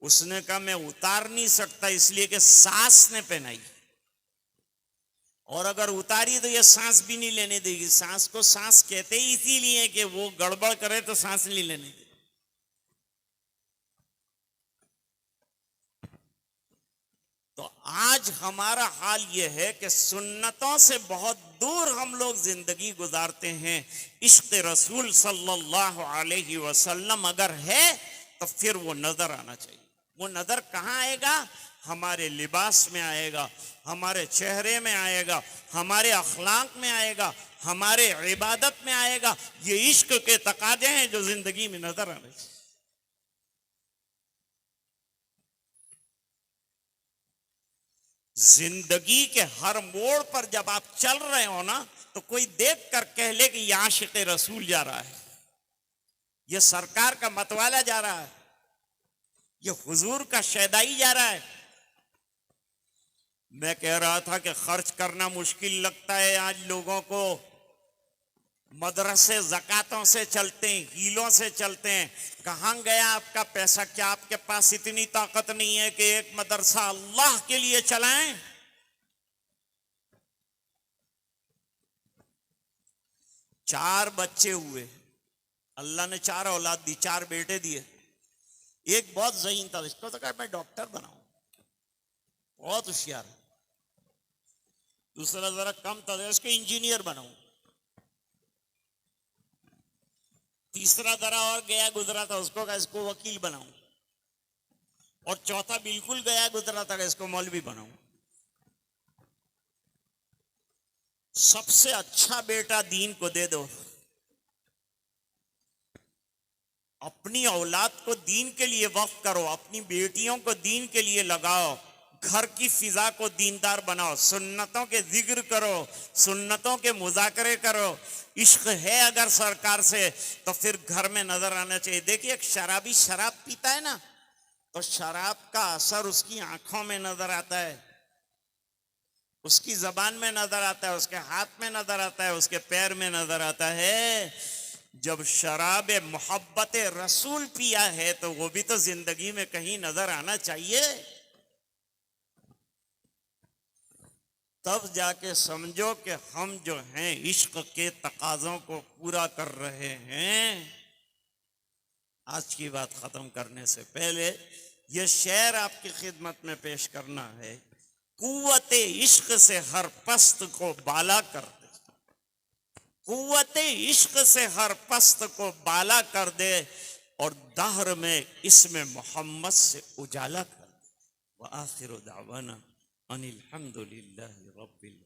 उसने कहा मैं उतार नहीं सकता इसलिए कि सास ने पहनाई, और अगर उतारी तो ये सांस भी नहीं लेने देगी। सांस को सांस कहते ही इसीलिए कि वो गड़बड़ करे तो सांस नहीं लेने देगी। तो आज हमारा हाल यह है कि सुन्नतों से बहुत दूर हम लोग जिंदगी गुजारते हैं। इश्क रसूल सल्लल्लाहु अलैहि वसल्लम अगर है तो फिर वो नजर आना चाहिए। वो नजर कहाँ आएगा? हमारे लिबास में आएगा, हमारे चेहरे में आएगा, हमारे अखलाक में आएगा, हमारे इबादत में आएगा। ये इश्क के तकाजे हैं जो जिंदगी में नजर आने चाहिए। जिंदगी के हर मोड़ पर जब आप चल रहे हो ना, तो कोई देख कर कह ले कि ये आशिक रसूल जा रहा है, ये सरकार का मतवाला जा रहा है, ये हुजूर का शैदाई जा रहा है। मैं कह रहा था कि खर्च करना मुश्किल लगता है आज लोगों को। मदरसे ज़कातों से चलते हैं, हीलों से चलते हैं। कहाँ गया आपका पैसा? क्या आपके पास इतनी ताकत नहीं है कि एक मदरसा अल्लाह के लिए चलाएं? चार बच्चे हुए, अल्लाह ने चार औलाद दी, चार बेटे दिए। एक बहुत ज़हीन था, इसको तो कहा मैं डॉक्टर बनाऊं, बहुत होशियार। दूसरा जरा कम था, इसको इंजीनियर बनाऊं। तीसरा जरा और गया गुजरा था, उसको कहा इसको वकील बनाऊं। और चौथा बिल्कुल गया गुजरा था, इसको मौलवी बनाऊं। सबसे अच्छा बेटा दीन को दे दो। अपनी औलाद को दीन के लिए वक्फ करो, अपनी बेटियों को दीन के लिए लगाओ, घर की फिजा को दीनदार बनाओ, सुन्नतों के जिक्र करो, सुन्नतों के मुजाकरे करो। इश्क है अगर सरकार से तो फिर घर में नजर आना चाहिए। देखिए एक शराबी शराब पीता है ना, तो शराब का असर उसकी आंखों में नजर आता है, उसकी जबान में नजर आता है, उसके हाथ में नजर आता है, उसके पैर में नजर आता है। जब शराब मोहब्बत रसूल पिया है तो वो भी तो जिंदगी में कहीं नजर आना चाहिए। तब जाके समझो कि हम जो हैं इश्क के तकाजों को पूरा कर रहे हैं। आज की बात खत्म करने से पहले यह शेर आपकी खिदमत में पेश करना है। कुव्वते इश्क से हर पस्त को बाला कर दे, कुव्वते इश्क से हर पस्त को बाला कर दे, और दहर में इसमें मोहम्मद से उजाला कर दे। व आखिर दावाना अनिल हम्दुलिल्लाहि रब्बिल